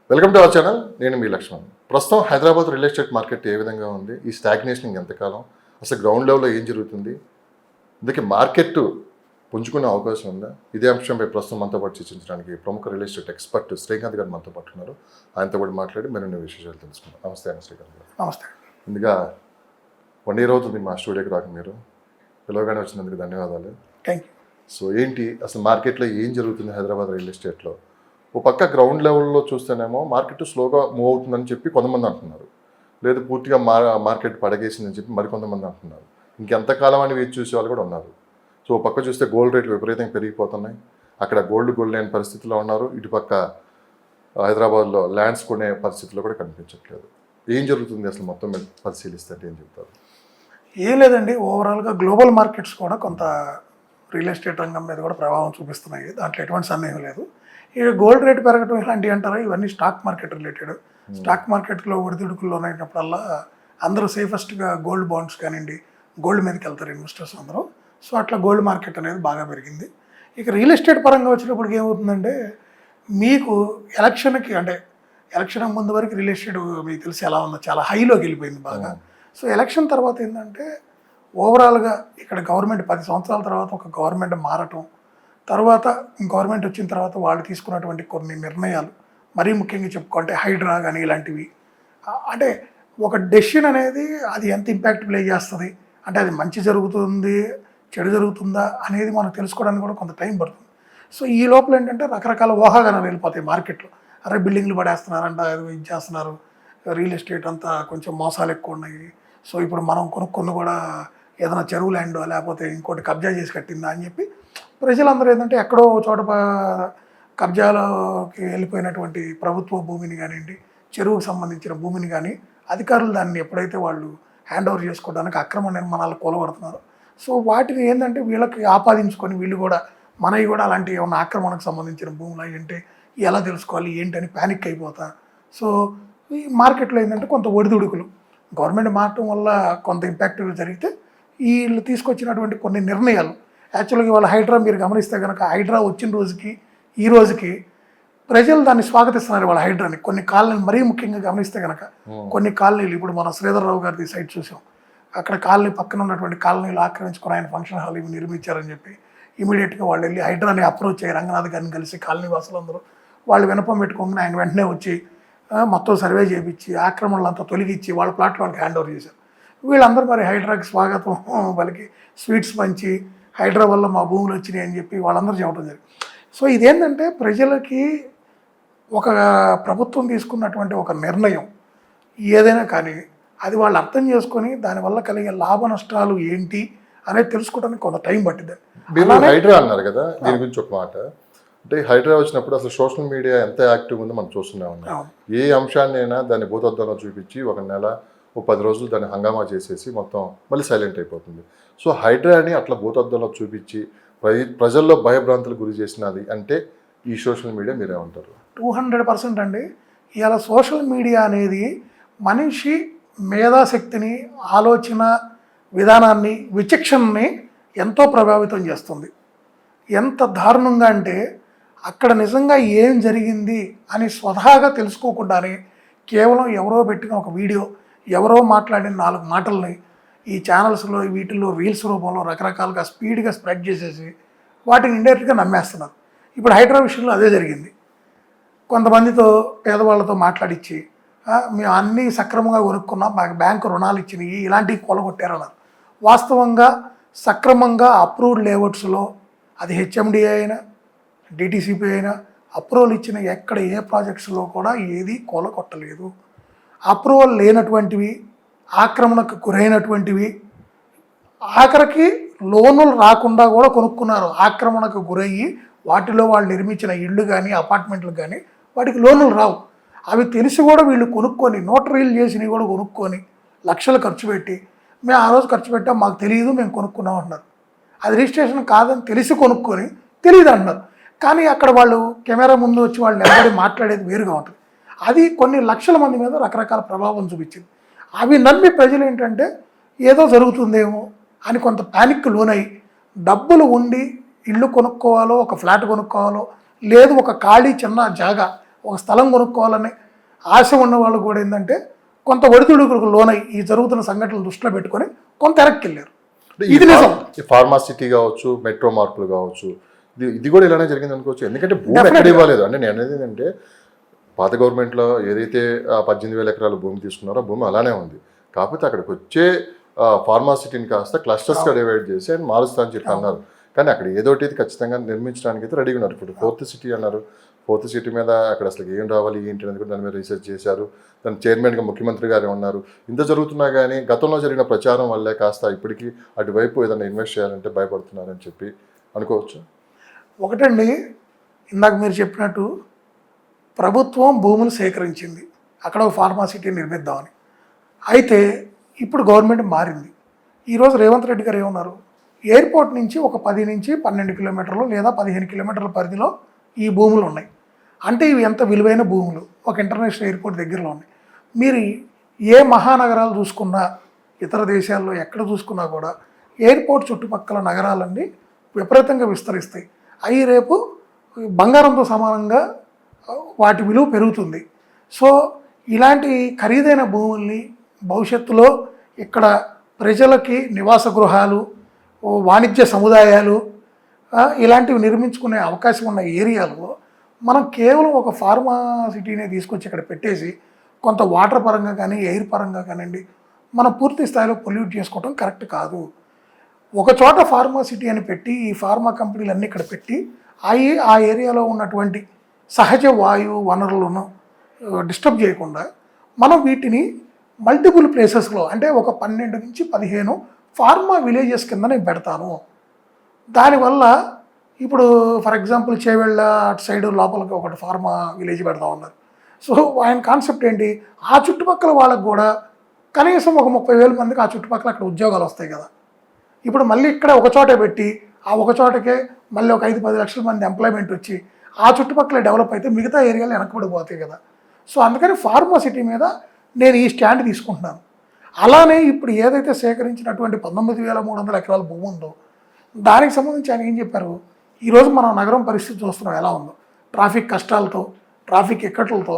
Welcome to our channel. నేను మీ లక్ష్మణ్. ప్రస్తుతం Hyderabad real estate market ఏ విధంగా ఉంది, ఈ స్టాగ్నేషన్ ఎంతకాలం, అసలు గ్రౌండ్ లెవెల్లో ఏం జరుగుతుంది, ఇందుకే మార్కెట్ పుంజుకునే అవకాశం ఉందా, ఇదే అంశంపై ప్రస్తుతం మనతో పాటు చర్చించడానికి ప్రముఖ రియల్ ఎస్టేట్ ఎక్స్పర్ట్ శ్రీకాంత్ గారు మనతో పాటు ఉన్నారు. ఆయనతో కూడా మాట్లాడి మరిన్ని విశేషాలు తెలుసుకుందాం. నమస్తే అండి శ్రీకాంత్ గారు. నమస్తే. ముందుగా 1 year అవుతుంది మా స్టూడియోకి రాక, మీరు పిలవగానే వచ్చినందుకు ధన్యవాదాలు. Thank you. సో ఏంటి అసలు మార్కెట్లో ఏం జరుగుతుంది హైదరాబాద్ రియల్ ఎస్టేట్లో? ఓ పక్క గ్రౌండ్ లెవెల్లో చూస్తేనేమో మార్కెట్ స్లోగా మూవ్ అవుతుందని చెప్పి కొంతమంది అంటున్నారు, లేదు పూర్తిగా మార్కెట్ పడగేసిందని చెప్పి మరికొంతమంది అంటున్నారు. ఇంకెంతకాలం అని వేచి చూసే వాళ్ళు కూడా ఉన్నారు. సో ఓ పక్క చూస్తే గోల్డ్ రేట్లు విపరీతంగా పెరిగిపోతున్నాయి, అక్కడ గోల్డ్ లేని పరిస్థితిలో ఉన్నారు. ఇటుపక్క హైదరాబాద్లో ల్యాండ్స్ కొనే పరిస్థితిలో కూడా కనిపించట్లేదు. ఏం జరుగుతుంది అసలు మొత్తం మీద పరిశీలిస్తే ఏం చెప్తారు? ఏం లేదండి, ఓవరాల్గా గ్లోబల్ మార్కెట్స్ కూడా కొంత రియల్ ఎస్టేట్ రంగం మీద కూడా ప్రభావం చూపిస్తున్నాయి, దాంట్లో ఎటువంటి సందేహం లేదు. ఇక గోల్డ్ రేట్ పెరగడం ఇలాంటివి అంటారా, ఇవన్నీ స్టాక్ మార్కెట్ రిలేటెడ్. స్టాక్ మార్కెట్లో ఒడిదుడుకుల్లో ఉన్నప్పుడల్లా అందరూ సేఫెస్ట్గా గోల్డ్ బాండ్స్ కానివ్వండి, గోల్డ్ మీదకి వెళ్తారు ఇన్వెస్టర్స్ అందరూ. సో అట్లా గోల్డ్ మార్కెట్ అనేది బాగా పెరిగింది. ఇక రియల్ ఎస్టేట్ పరంగా వచ్చినప్పటికి ఏమవుతుందంటే, మీకు ఎలక్షన్కి అంటే ఎలక్షన్ ముందు వరకు రియల్ ఎస్టేట్ మీకు తెలిసి ఎలా ఉందో చాలా హైలోకి వెళ్ళిపోయింది బాగా. సో ఎలక్షన్ తర్వాత ఏంటంటే ఓవరాల్గా ఇక్కడ గవర్నమెంట్ 10 సంవత్సరాల తర్వాత ఒక గవర్నమెంట్ మారటం, తర్వాత గవర్నమెంట్ వచ్చిన తర్వాత వాళ్ళు తీసుకున్నటువంటి కొన్ని నిర్ణయాలు, మరీ ముఖ్యంగా చెప్పుకుంటే హైడ్రా కానీ ఇలాంటివి, అంటే ఒక డెసిషన్ అనేది అది ఎంత ఇంపాక్ట్ ప్లే చేస్తుంది, అంటే అది మంచి జరుగుతుంది చెడు జరుగుతుందా అనేది మనం తెలుసుకోవడానికి కూడా కొంత టైం పడుతుంది. సో ఈ లోపల ఏంటంటే రకరకాల ఊహాగానాలు వెళ్ళిపోతాయి మార్కెట్లో. అరే బిల్డింగ్లు పడేస్తున్నారంట, ఇది చేస్తున్నారు, రియల్ ఎస్టేట్ అంతా కొంచెం మోసాలు ఎక్కువ ఉన్నాయి, సో ఇప్పుడు మనం కొనుక్కొని కూడా ఏదైనా చెరువు ల్యాండో లేకపోతే ఇంకోటి కబ్జా చేసి కట్టిందా అని చెప్పి ప్రజలందరూ ఏంటంటే ఎక్కడో చోట కబ్జాలోకి వెళ్ళిపోయినటువంటి ప్రభుత్వ భూమిని కానివ్వండి, చెరువుకు సంబంధించిన భూమిని కానీ అధికారులు దాన్ని ఎప్పుడైతే వాళ్ళు హ్యాండ్ ఓవర్ చేసుకోవడానికి అక్రమ నిర్మాణాలు కూలగొడుతున్నారు, సో వాటిని ఏంటంటే వీళ్ళకి ఆపాదించుకొని వీళ్ళు కూడా మనవి కూడా అలాంటి ఏమన్నా ఆక్రమణకు సంబంధించిన భూములు అంటే ఎలా తెలుసుకోవాలి ఏంటని ప్యానిక్ అయిపోతా. సో ఈ మార్కెట్లో ఏంటంటే కొంత ఒడిదుడుకులు, గవర్నమెంట్ మారటం వల్ల కొంత ఇంపాక్ట్ జరిగితే వీళ్ళు తీసుకొచ్చినటువంటి కొన్ని నిర్ణయాలు, యాక్చువల్గా వాళ్ళ హైడ్రా మీరు గమనిస్తే కనుక హైడ్రా వచ్చిన రోజుకి ఈ రోజుకి ప్రజలు దాన్ని స్వాగతిస్తున్నారు. వాళ్ళ హైడ్రాని కొన్ని కాలనీలు మరీ ముఖ్యంగా గమనిస్తే కనుక కొన్ని కాలనీలు, ఇప్పుడు మన శ్రీధర్రావు గారిది సైట్ చూసాం, అక్కడ కాలనీ పక్కన ఉన్నటువంటి కాలనీలు ఆక్రమించుకొని ఆయన ఫంక్షన్ హాల్ ఇవి నిర్మించారని చెప్పి ఇమీడియట్గా వాళ్ళు వెళ్ళి హైడ్రాని అప్రోచ్ అయ్యి రంగనాథ్ గారిని కలిసి కాలనీ వాసులందరూ వాళ్ళు వినపం పెట్టుకోగానే ఆయన వెంటనే వచ్చి మొత్తం సర్వే చేయించి ఆక్రమణలంతా తొలగించి వాళ్ళ ప్లాట్లో వాళ్ళకి హ్యాండ్ ఓవర్ చేశారు. వీళ్ళందరూ మరి హైడ్రాకి స్వాగతం వాళ్ళకి స్వీట్స్ పంచి హైడ్రా వల్ల మా భూములు వచ్చినాయి అని చెప్పి వాళ్ళందరూ చెప్పడం జరిగింది. సో ఇదేంటంటే ప్రజలకి ఒక ప్రభుత్వం తీసుకున్నటువంటి ఒక నిర్ణయం ఏదైనా కానీ అది వాళ్ళు అర్థం చేసుకొని దానివల్ల కలిగే లాభ నష్టాలు ఏంటి అనేది తెలుసుకోవడానికి కొంత టైం పట్టింది. హైడ్రా అన్నారు కదా, దీని గురించి ఒక మాట. అంటే హైడ్రా వచ్చినప్పుడు అసలు సోషల్ మీడియా ఎంత యాక్టివ్ ఉందో మనం చూస్తూనే ఉన్నాం. ఏ అంశాన్ని అయినా దాన్ని భూతద్దంలో చూపించి ఒక నెల 10 రోజులు దాన్ని హంగామా చేసేసి మొత్తం మళ్ళీ సైలెంట్ అయిపోతుంది. సో హైడ్రాని అట్లా భూతద్దంలో చూపించి ప్రజల్లో భయభ్రాంతులు గురి చేసినది అంటే ఈ సోషల్ మీడియా మీరేమంటారు? 200% అండి. ఇవాళ సోషల్ మీడియా అనేది మనిషి మేధాశక్తిని, ఆలోచన విధానాన్ని, విచక్షణని ఎంతో ప్రభావితం చేస్తుంది. ఎంత దారుణంగా అంటే అక్కడ నిజంగా ఏం జరిగింది అని స్వతహాగా తెలుసుకోకుండానే కేవలం ఎవరో పెట్టిన ఒక వీడియో, ఎవరో మాట్లాడిన 4 మాటల్ని ఈ ఛానల్స్లో వీటిల్లో రీల్స్ రూపంలో రకరకాలుగా స్పీడ్గా స్ప్రెడ్ చేసేసి వాటిని ఇండైరెక్ట్గా నమ్మేస్తున్నారు. ఇప్పుడు హైడ్రా విషయంలో అదే జరిగింది. కొంతమందితో పేదవాళ్ళతో మాట్లాడించి మేము అన్నీ సక్రమంగా కొనుక్కున్నాం, మాకు బ్యాంకు రుణాలు ఇచ్చినాయి, ఇలాంటివి కొలగొట్టారన్నారు. వాస్తవంగా సక్రమంగా అప్రూవ్డ్ లేఅవుట్స్లో అది హెచ్ఎండి అయినా డిటిసిపి అయినా అప్రూవల్ ఇచ్చిన ఎక్కడ ఏ ప్రాజెక్ట్స్లో కూడా ఏది కొలగొట్టలేదు. అప్రూవల్ లేనటువంటివి, ఆక్రమణకు గురైనటువంటివి, ఆఖరికి లోనులు రాకుండా కూడా కొనుక్కున్నారు. ఆక్రమణకు గురయ్యి వాటిలో వాళ్ళు నిర్మించిన ఇళ్ళు కానీ అపార్ట్మెంట్లు కానీ వాటికి లోనులు రావు. అవి తెలిసి కూడా వీళ్ళు కొనుక్కొని నోటరీలు చేసినవి కూడా కొనుక్కొని లక్షలు ఖర్చు పెట్టి మేము ఆ రోజు ఖర్చు పెట్టాం, మాకు తెలియదు, మేము కొనుక్కున్నాం అంటున్నారు. అది రిజిస్ట్రేషన్ కాదని తెలిసి కొనుక్కొని తెలియదు అంటున్నారు. కానీ అక్కడ వాళ్ళు కెమెరా ముందు వచ్చి వాళ్ళు నిలబడి మాట్లాడేది వేరుగా ఉంటుంది. అది కొన్ని లక్షల మంది మీద రకరకాల ప్రభావం చూపించింది. అవి నమ్మి ప్రజలు ఏంటంటే ఏదో జరుగుతుందేమో అని కొంత ప్యానిక్ లోనై డబ్బులు ఉండి ఇల్లు కొనుక్కోవాలో, ఒక ఫ్లాట్ కొనుక్కోవాలో, లేదు ఒక ఖాళీ చిన్న జాగా ఒక స్థలం కొనుక్కోవాలని ఆశ ఉన్న వాళ్ళు కూడా ఏంటంటే కొంత ఒడిదుడుకులకు లోనై ఈ జరుగుతున్న సంఘటనలు దృష్టిలో పెట్టుకొని కొంత వెనక్కి వెళ్ళారు. ఇది నిజం. ఈ ఫార్మాసిటీ కావచ్చు, మెట్రో మార్పులు కావచ్చు, ఇది కూడా ఇలానే జరిగింది అనుకోవచ్చు. ఎందుకంటే భూమి ఎక్కడ ఇవ్వలేదు. అంటే నేను అనేది ఏంటంటే పాత గవర్నమెంట్లో ఏదైతే 18,000 ఎకరాల భూమి తీసుకున్నారో ఆ భూమి అలానే ఉంది. కాకపోతే అక్కడికి వచ్చే ఫార్మాసిటీని కాస్త క్లస్టర్స్గా డివైడ్ చేసి ఆయన మారుస్తా అని చెప్పి అన్నారు. కానీ అక్కడ ఏదోటి ఖచ్చితంగా నిర్మించడానికి అయితే రెడీగా ఉన్నారు. ఇప్పుడు 4th సిటీ అన్నారు. 4th సిటీ మీద అక్కడ అసలు ఏం రావాలి ఏంటి అనేది కూడా దాని మీద రీసెర్చ్ చేశారు. దాని చైర్మన్గా ముఖ్యమంత్రి గారే ఉన్నారు. ఇంత జరుగుతున్నా కానీ గతంలో జరిగిన ప్రచారం వల్లే కాస్త ఇప్పటికీ అటువైపు ఏదైనా ఇన్వెస్ట్ చేయాలంటే భయపడుతున్నారని చెప్పి అనుకోవచ్చు. ఒకటండి, ఇందాక మీరు చెప్పినట్టు ప్రభుత్వం భూములు సేకరించింది అక్కడ ఒక ఫార్మాసిటీ నిర్మిద్దామని. అయితే ఇప్పుడు గవర్నమెంట్ మారింది. ఈరోజు రేవంత్ రెడ్డి గారు ఏమన్నారు, ఎయిర్పోర్ట్ నుంచి ఒక 10 నుంచి 12 కిలోమీటర్లు లేదా 15 కిలోమీటర్ల పరిధిలో ఈ భూములు ఉన్నాయి. అంటే ఇవి ఎంత విలువైన భూములు, ఒక ఇంటర్నేషనల్ ఎయిర్పోర్ట్ దగ్గరలో ఉన్నాయి. మీరు ఏ మహానగరాలు చూసుకున్నా, ఇతర దేశాల్లో ఎక్కడ చూసుకున్నా కూడా ఎయిర్పోర్ట్ చుట్టుపక్కల నగరాలన్నీ విపరీతంగా విస్తరిస్తాయి. అవి రేపు బంగారంతో సమానంగా వాటి విలువ పెరుగుతుంది. సో ఇలాంటి ఖరీదైన భూముల్ని భవిష్యత్తులో ఇక్కడ ప్రజలకి నివాస గృహాలు, వాణిజ్య సముదాయాలు ఇలాంటివి నిర్మించుకునే అవకాశం ఉన్న ఏరియాలో మనం కేవలం ఒక ఫార్మాసిటీనే తీసుకొచ్చి ఇక్కడ పెట్టేసి కొంత వాటర్ పరంగా కానీ ఎయిర్ పరంగా కానివ్వండి మనం పూర్తి స్థాయిలో పొల్యూట్ చేసుకోవడం కరెక్ట్ కాదు. ఒక చోట ఫార్మాసిటీ అని పెట్టి ఈ ఫార్మా కంపెనీలన్నీ ఇక్కడ పెట్టి ఆ ఏరియాలో ఉన్నటువంటి సహజ వాయు వనరులను డిస్టర్బ్ చేయకుండా మనం వీటిని మల్టిపుల్ ప్లేసెస్లో అంటే ఒక 12 నుంచి 15 ఫార్మా విలేజెస్ కింద నేను పెడతాను. దానివల్ల ఇప్పుడు ఫర్ ఎగ్జాంపుల్ చేవెళ్ళ అటు సైడ్ లోపలికి ఒకటి ఫార్మా విలేజ్ పెడతా ఉన్నారు. సో ఆయన కాన్సెప్ట్ ఏంటి, ఆ చుట్టుపక్కల వాళ్ళకు కూడా కనీసం ఒక 30,000 మందికి ఆ చుట్టుపక్కల అక్కడ ఉద్యోగాలు వస్తాయి కదా. ఇప్పుడు మళ్ళీ ఇక్కడ ఒక చోటే పెట్టి ఆ ఒక చోటకే మళ్ళీ ఒక 5-10 లక్షల మంది ఎంప్లాయ్మెంట్ వచ్చి ఆ చుట్టుపక్కల డెవలప్ అయితే మిగతా ఏరియాలు వెనకబడిపోతాయి కదా. సో అందుకని ఫార్మాసిటీ మీద నేను ఈ స్టాండ్ తీసుకుంటున్నాను. అలానే ఇప్పుడు ఏదైతే సేకరించినటువంటి 19,300 ఎకరాల భూమి ఉందో దానికి సంబంధించి ఆయన ఏం చెప్పారు, ఈరోజు మనం నగరం పరిస్థితి చూస్తున్నాం ఎలా ఉందో, ట్రాఫిక్ కష్టాలతో, ట్రాఫిక్ ఇక్కట్లతో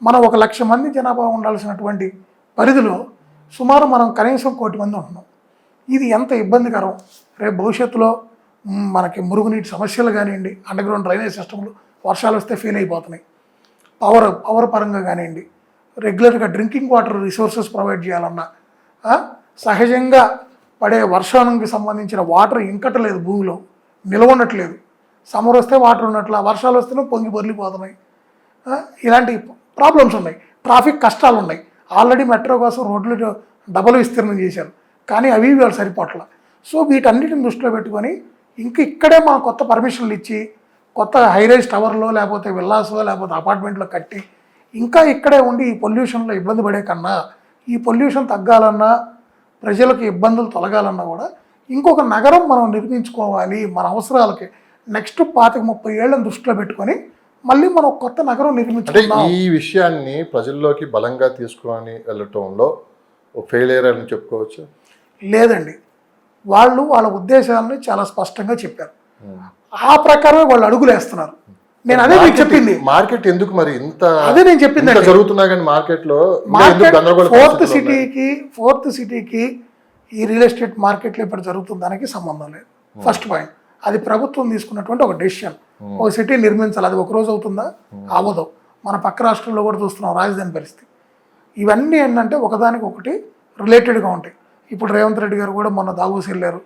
మనం 1,00,000 మంది జనాభా ఉండాల్సినటువంటి పరిధిలో సుమారు మనం కనీసం 1,00,000 మంది ఉంటున్నాం. ఇది ఎంత ఇబ్బందికరం. రేపు భవిష్యత్తులో మనకి మురుగునీటి సమస్యలు కానివ్వండి, అండర్గ్రౌండ్ డ్రైనేజ్ సిస్టమ్లు వర్షాలు వస్తే ఫెయిల్ అయిపోతున్నాయి, పవర్ పరంగా కానివ్వండి, రెగ్యులర్గా డ్రింకింగ్ వాటర్ రిసోర్సెస్ ప్రొవైడ్ చేయాలన్నా సహజంగా పడే వర్షానికి సంబంధించిన వాటర్ ఇంకటలేదు, భూమిలో నిలవనట్లేదు, సమ్మర్ వస్తే వాటర్ ఉన్నట్ల, వర్షాలు వస్తేనే పొంగి పొర్లిపోతున్నాయి. ఇలాంటి ప్రాబ్లమ్స్ ఉన్నాయి, ట్రాఫిక్ కష్టాలు ఉన్నాయి. ఆల్రెడీ మెట్రో కోసం రోడ్లు డబుల్ విస్తీర్ణం చేశారు కానీ అవి వాళ్ళు సరిపోట్ల. సో వీటన్నిటిని దృష్టిలో పెట్టుకొని ఇక్కడే మనం కొత్త పర్మిషన్లు ఇచ్చి కొత్త హైరైజ్ టవర్లో లేకపోతే విల్లాస్లో లేకపోతే అపార్ట్మెంట్లో కట్టి ఇంకా ఇక్కడే ఉండి ఈ పొల్యూషన్లో ఇబ్బంది పడే కన్నా ఈ పొల్యూషన్ తగ్గాలన్నా ప్రజలకు ఇబ్బందులు తొలగాలన్నా కూడా ఇంకొక నగరం మనం నిర్మించుకోవాలి మన అవసరాలకి. నెక్స్ట్ 25-30 ఏళ్ళని దృష్టిలో పెట్టుకొని మళ్ళీ మనం కొత్త నగరం నిర్మించుకుంటాం. ఈ విషయాన్ని ప్రజల్లోకి బలంగా తీసుకొని వెళ్ళటంలో ఫెయిలియర్ అని చెప్పుకోవచ్చు. లేదండి, వాళ్ళు వాళ్ళ ఉద్దేశాలను చాలా స్పష్టంగా చెప్పారు, ఆ ప్రకారమే వాళ్ళు అడుగులు వేస్తున్నారు. నేను అదే మీకు చెప్పింది. మార్కెట్ ఎందుకు మరి ఇంత అదే నేను చెప్పింది జరుగుతున్నా కానీ మార్కెట్లో ఫోర్త్ సిటీకి ఈ రియల్ ఎస్టేట్ మార్కెట్లో ఇప్పుడు జరుగుతున్న దానికి సంబంధం లేదు. ఫస్ట్ పాయింట్, అది ప్రభుత్వం తీసుకున్నటువంటి ఒక డెసిషన్. ఒక సిటీ నిర్మించాలి, అది ఒక రోజు అవుతుందా? అవ్వదు. మన పక్క రాష్ట్రంలో కూడా చూస్తున్నాం రాజధాని పరిస్థితి. ఇవన్నీ ఏంటంటే ఒకదానికి ఒకటి రిలేటెడ్గా ఉంటాయి. ఇప్పుడు రేవంత్ రెడ్డి గారు కూడా మొన్న దావోస్ వెళ్ళారు,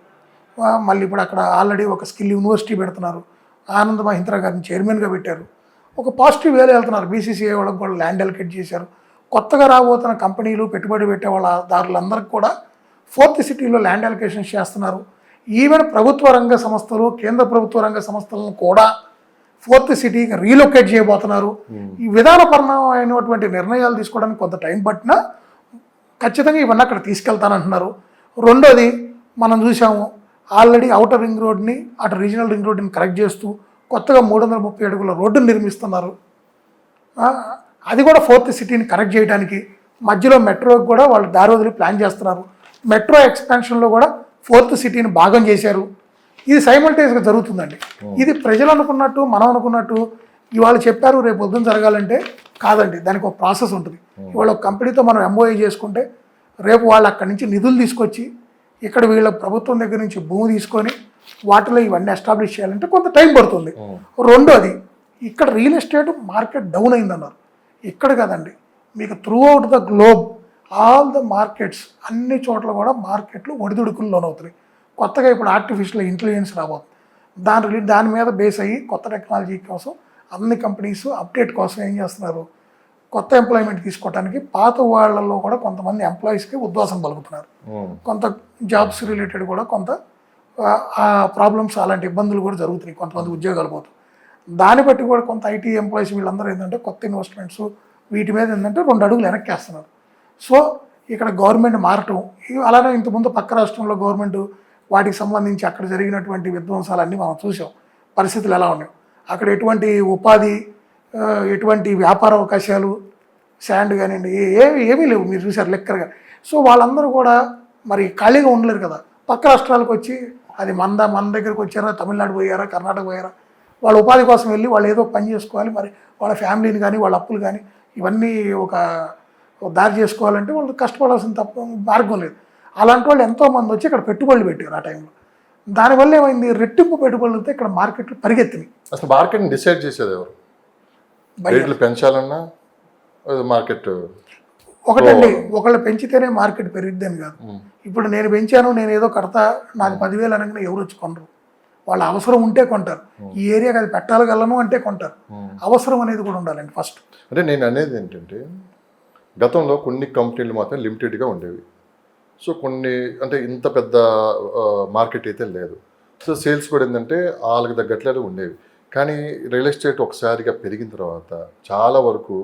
మళ్ళీ ఇప్పుడు అక్కడ ఆల్రెడీ ఒక స్కిల్ యూనివర్సిటీ పెడుతున్నారు, ఆనంద్ మహీంద్రా గారిని చైర్మన్గా పెట్టారు, ఒక పాజిటివ్ వేలో వెళ్తున్నారు. బీసీసీఐ వాళ్ళకి కూడా ల్యాండ్ అలొకేట్ చేశారు. కొత్తగా రాబోతున్న కంపెనీలు పెట్టుబడి పెట్టే వాళ్ళ దారులందరికీ కూడా 4th సిటీలో ల్యాండ్ అలొకేషన్స్ చేస్తున్నారు. ఈవెన్ ప్రభుత్వ రంగ సంస్థలు, కేంద్ర ప్రభుత్వ రంగ సంస్థలను కూడా 4th సిటీకి రీలొకేట్ చేయబోతున్నారు. ఈ విధానపరమైనటువంటి నిర్ణయాలు తీసుకోవడానికి కొంత టైం పట్టినా ఖచ్చితంగా ఇవన్నీ అక్కడ తీసుకెళ్తానంటున్నారు. రెండోది మనం చూసాము, ఆల్రెడీ అవుటర్ రింగ్ రోడ్ని అటు రీజనల్ రింగ్ రోడ్ని కరెక్ట్ చేస్తూ కొత్తగా 330 అడుగుల రోడ్డును నిర్మిస్తున్నారు. అది కూడా 4th సిటీని కరెక్ట్ చేయడానికి. మధ్యలో మెట్రోకి కూడా వాళ్ళు దారి వదిలి ప్లాన్ చేస్తున్నారు. మెట్రో ఎక్స్పాన్షన్లో కూడా 4th సిటీని భాగం చేశారు. ఇది సైమల్టేనియస్గా జరుగుతుందండి. ఇది ప్రజలు అనుకున్నట్టు మనం అనుకున్నట్టు ఇవాళ చెప్పారు రేపు పొద్దున జరగాలంటే కాదండి, దానికి ఒక ప్రాసెస్ ఉంటుంది. ఇవాళ ఒక కంపెనీతో మనం ఎంఓఏ చేసుకుంటే రేపు వాళ్ళు అక్కడి నుంచి నిధులు తీసుకొచ్చి ఇక్కడ వీళ్ళ ప్రభుత్వం దగ్గర నుంచి భూమి తీసుకొని వాటిలో ఇవన్నీ ఎస్టాబ్లిష్ చేయాలంటే కొంత టైం పడుతుంది. రెండోది, ఇక్కడ రియల్ ఎస్టేట్ మార్కెట్ డౌన్ అయిందన్నారు. ఇక్కడ కదండి, మీకు through out the globe all the markets అన్ని చోట్ల కూడా మార్కెట్లు ఒడిదుడుకులు లోనవుతున్నాయి. కొత్తగా ఇప్పుడు ఆర్టిఫిషియల్ ఇంటెలిజెన్స్ రాబోతుంది. దాని మీద బేస్ అయ్యి కొత్త టెక్నాలజీ కోసం అన్ని కంపెనీస్ అప్డేట్ కోసం ఏం చేస్తున్నారు, కొత్త ఎంప్లాయ్మెంట్ తీసుకోవడానికి పాత వాళ్ళల్లో కూడా కొంతమంది ఎంప్లాయీస్కి ఉద్వాసం పలుకుతున్నారు. కొంత జాబ్స్ రిలేటెడ్ కూడా కొంత ప్రాబ్లమ్స్ అలాంటి ఇబ్బందులు కూడా జరుగుతున్నాయి, కొంతమంది ఉద్యోగాలు పోతారు. దాన్ని బట్టి కూడా కొంత ఐటీ ఎంప్లాయీస్ వీళ్ళందరూ ఏంటంటే కొత్త ఇన్వెస్ట్మెంట్స్ వీటి మీద ఏంటంటే 2 అడుగులు వెనక్కి వేస్తున్నారు. సో ఇక్కడ గవర్నమెంట్ మారటం, అలానే ఇంతకుముందు పక్క రాష్ట్రంలో గవర్నమెంట్ వాటికి సంబంధించి అక్కడ జరిగినటువంటి విధ్వంసాలన్నీ మనం చూసాం, పరిస్థితులు ఎలా ఉన్నాయి, అక్కడ ఎటువంటి ఉపాధి, ఎటువంటి వ్యాపార అవకాశాలు, శాండ్ కానివ్వండి ఏమీ లేవు, మీరు చూసారు లెక్కరగా. సో వాళ్ళందరూ కూడా మరి ఖాళీగా ఉండలేరు కదా, పక్క రాష్ట్రాలకు వచ్చి అది మన దగ్గరికి వచ్చారా, తమిళనాడు పోయారా, కర్ణాటక పోయారా, వాళ్ళ ఉపాధి కోసం వెళ్ళి వాళ్ళు ఏదో పని చేసుకోవాలి, మరి వాళ్ళ ఫ్యామిలీని కానీ వాళ్ళ అప్పులు కానీ ఇవన్నీ ఒక దారి చేసుకోవాలంటే వాళ్ళు కష్టపడాల్సిన తప్ప మార్గం లేదు. అలాంటి వాళ్ళు ఎంతోమంది వచ్చి ఇక్కడ పెట్టుబడులు పెట్టారు ఆ టైంలో. దానివల్ల ఏమైంది, రెట్టింపు పెట్టుబడులతో ఇక్కడ మార్కెట్లు పరిగెత్తినాయి. అసలు మార్కెట్ని డిసైడ్ చేసేది ఎవరు? రేట్లు పెంచాలన్నా మార్కెట్ ఒకటండి, ఒకళ్ళు పెంచితేనే మార్కెట్ పెరిగిద్ది అని కాదు. ఇప్పుడు నేను పెంచాను, నేను ఏదో కడతా, నాకు 10,000 అనగానే ఎవరు వచ్చి కొనరు. వాళ్ళ అవసరం ఉంటే కొంటారు. ఈ ఏరియాకి అది పెట్టగలను అంటే కొంటారు. అవసరం అనేది కూడా ఉండాలండి ఫస్ట్. అంటే నేను అనేది ఏంటంటే, గతంలో కొన్ని కంపెనీలు మాత్రం లిమిటెడ్గా ఉండేవి. సో కొన్ని అంటే ఇంత పెద్ద మార్కెట్ అయితే లేదు. సో సేల్స్ కూడా ఏంటంటే వాళ్ళకి తగ్గట్లేదు ఉండేవి. కానీ రియల్ ఎస్టేట్ ఒకసారిగా పెరిగిన తర్వాత చాలా వరకు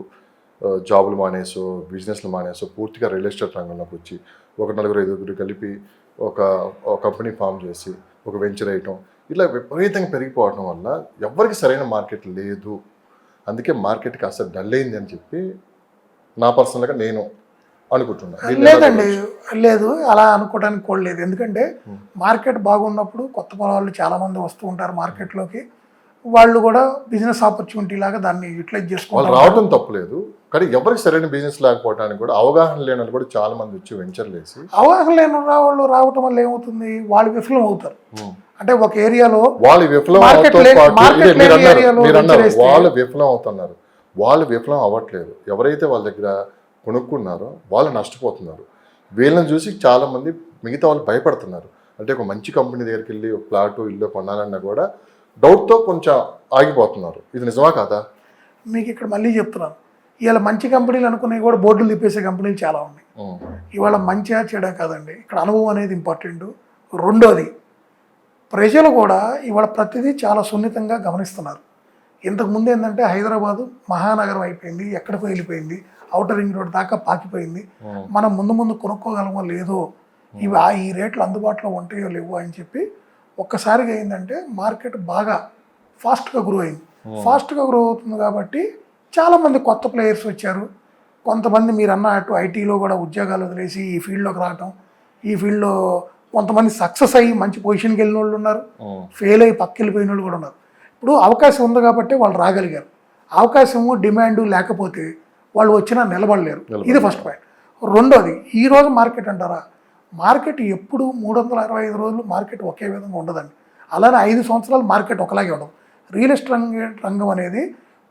జాబులు మానేసో, బిజినెస్లు మానేసో పూర్తిగా రియల్ ఎస్టేట్ రంగంలోకి వచ్చి ఒక 4-5 కలిపి ఒక కంపెనీ ఫామ్ చేసి ఒక వెంచర్ వేయటం, ఇలా విపరీతంగా పెరిగిపోవడం వల్ల ఎవరికి సరైన మార్కెట్ లేదు. అందుకే మార్కెట్కి అసలు డల్ అయింది అని చెప్పి నా పర్సనల్గా నేను అనుకుంటున్నాను. లేదండి, లేదు, అలా అనుకోవడానికి కూడా లేదు. ఎందుకంటే మార్కెట్ బాగున్నప్పుడు కొత్త పొలాలు చాలామంది వస్తూ ఉంటారు మార్కెట్లోకి. వాళ్ళు కూడా బిజినెస్ ఆపర్చునిటీ లాగా దాన్ని యూటిలైజ్ చేసుకోవాలి. రావడం తప్పలేదు, కానీ ఎవరికి సరైన బిజినెస్ లేకపోవడానికి కూడా అవగాహన లేని వాళ్ళు కూడా చాలా మంది వచ్చి వెంచర్లు వేసి, అవగాహన లేని వాళ్ళు రావటం వల్ల ఏమవుతుంది, వాళ్ళు విఫలం అవుతారు. అంటే ఒక ఏరియాలో వాళ్ళు విఫలం అవుతున్నారు. వాళ్ళు విఫలం అవ్వట్లేదు. ఎవరైతే వాళ్ళ దగ్గర కొనుక్కున్నారో వాళ్ళు నష్టపోతున్నారు. వీళ్ళని చూసి చాలామంది మిగతా వాళ్ళు భయపడుతున్నారు. అంటే ఒక మంచి కంపెనీ దగ్గరికి వెళ్ళి ఒక ప్లాటు ఇల్లు కొనాలన్నా కూడా డౌట్తో కొంచెం ఆగిపోతున్నారు. ఇది నిజమా కాదా? మీకు ఇక్కడ మళ్ళీ చెప్తున్నాను, ఇవాళ మంచి కంపెనీలు అనుకునేవి కూడా బోర్డులు తిప్పేసే కంపెనీలు చాలా ఉన్నాయి. ఇవాళ మంచిగా చెడా కాదండి, ఇక్కడ అనుభవం అనేది ఇంపార్టెంట్. రెండోది, ప్రజలు కూడా ఇవాళ ప్రతిదీ చాలా సున్నితంగా గమనిస్తున్నారు. ఇంతకుముందు ఏంటంటే హైదరాబాదు మహానగరం అయిపోయింది, ఎక్కడికో వెళ్ళిపోయింది, ఔటర్ రింగ్ రోడ్ దాకా పాకిపోయింది. మనం ముందు కొనుక్కోగలమో లేదో, ఇవి ఈ రేట్లు అందుబాటులో ఉంటాయో లేవో అని చెప్పి ఒక్కసారిగా ఏంటంటే మార్కెట్ బాగా ఫాస్ట్గా గ్రో అయింది. ఫాస్ట్గా గ్రో అవుతుంది కాబట్టి చాలామంది కొత్త ప్లేయర్స్ వచ్చారు. కొంతమంది మీరు అన్నట్టు ఐటీలో కూడా ఉద్యోగాలు వదిలేసి ఈ ఫీల్డ్లోకి రావటం, ఈ ఫీల్డ్లో కొంతమంది సక్సెస్ అయ్యి మంచి పొజిషన్కి వెళ్ళిన వాళ్ళు ఉన్నారు, ఫెయిల్ అయ్యి పక్కకి వెళ్ళిపోయిన వాళ్ళు కూడా ఉన్నారు. ఇప్పుడు అవకాశం ఉంది కాబట్టి వాళ్ళు రాగలిగారు. అవకాశము డిమాండ్ లేకపోతే వాళ్ళు వచ్చినా నిలబడలేరు. ఇది ఫస్ట్ పాయింట్. రెండోది, ఈరోజు మార్కెట్ అంటారా, మార్కెట్ ఎప్పుడు 365 రోజులు మార్కెట్ ఒకే విధంగా ఉండదండి. అలానే 5 సంవత్సరాలు మార్కెట్ ఒకలాగే ఉండదు. రియల్ ఎస్టేట్ రంగం అనేది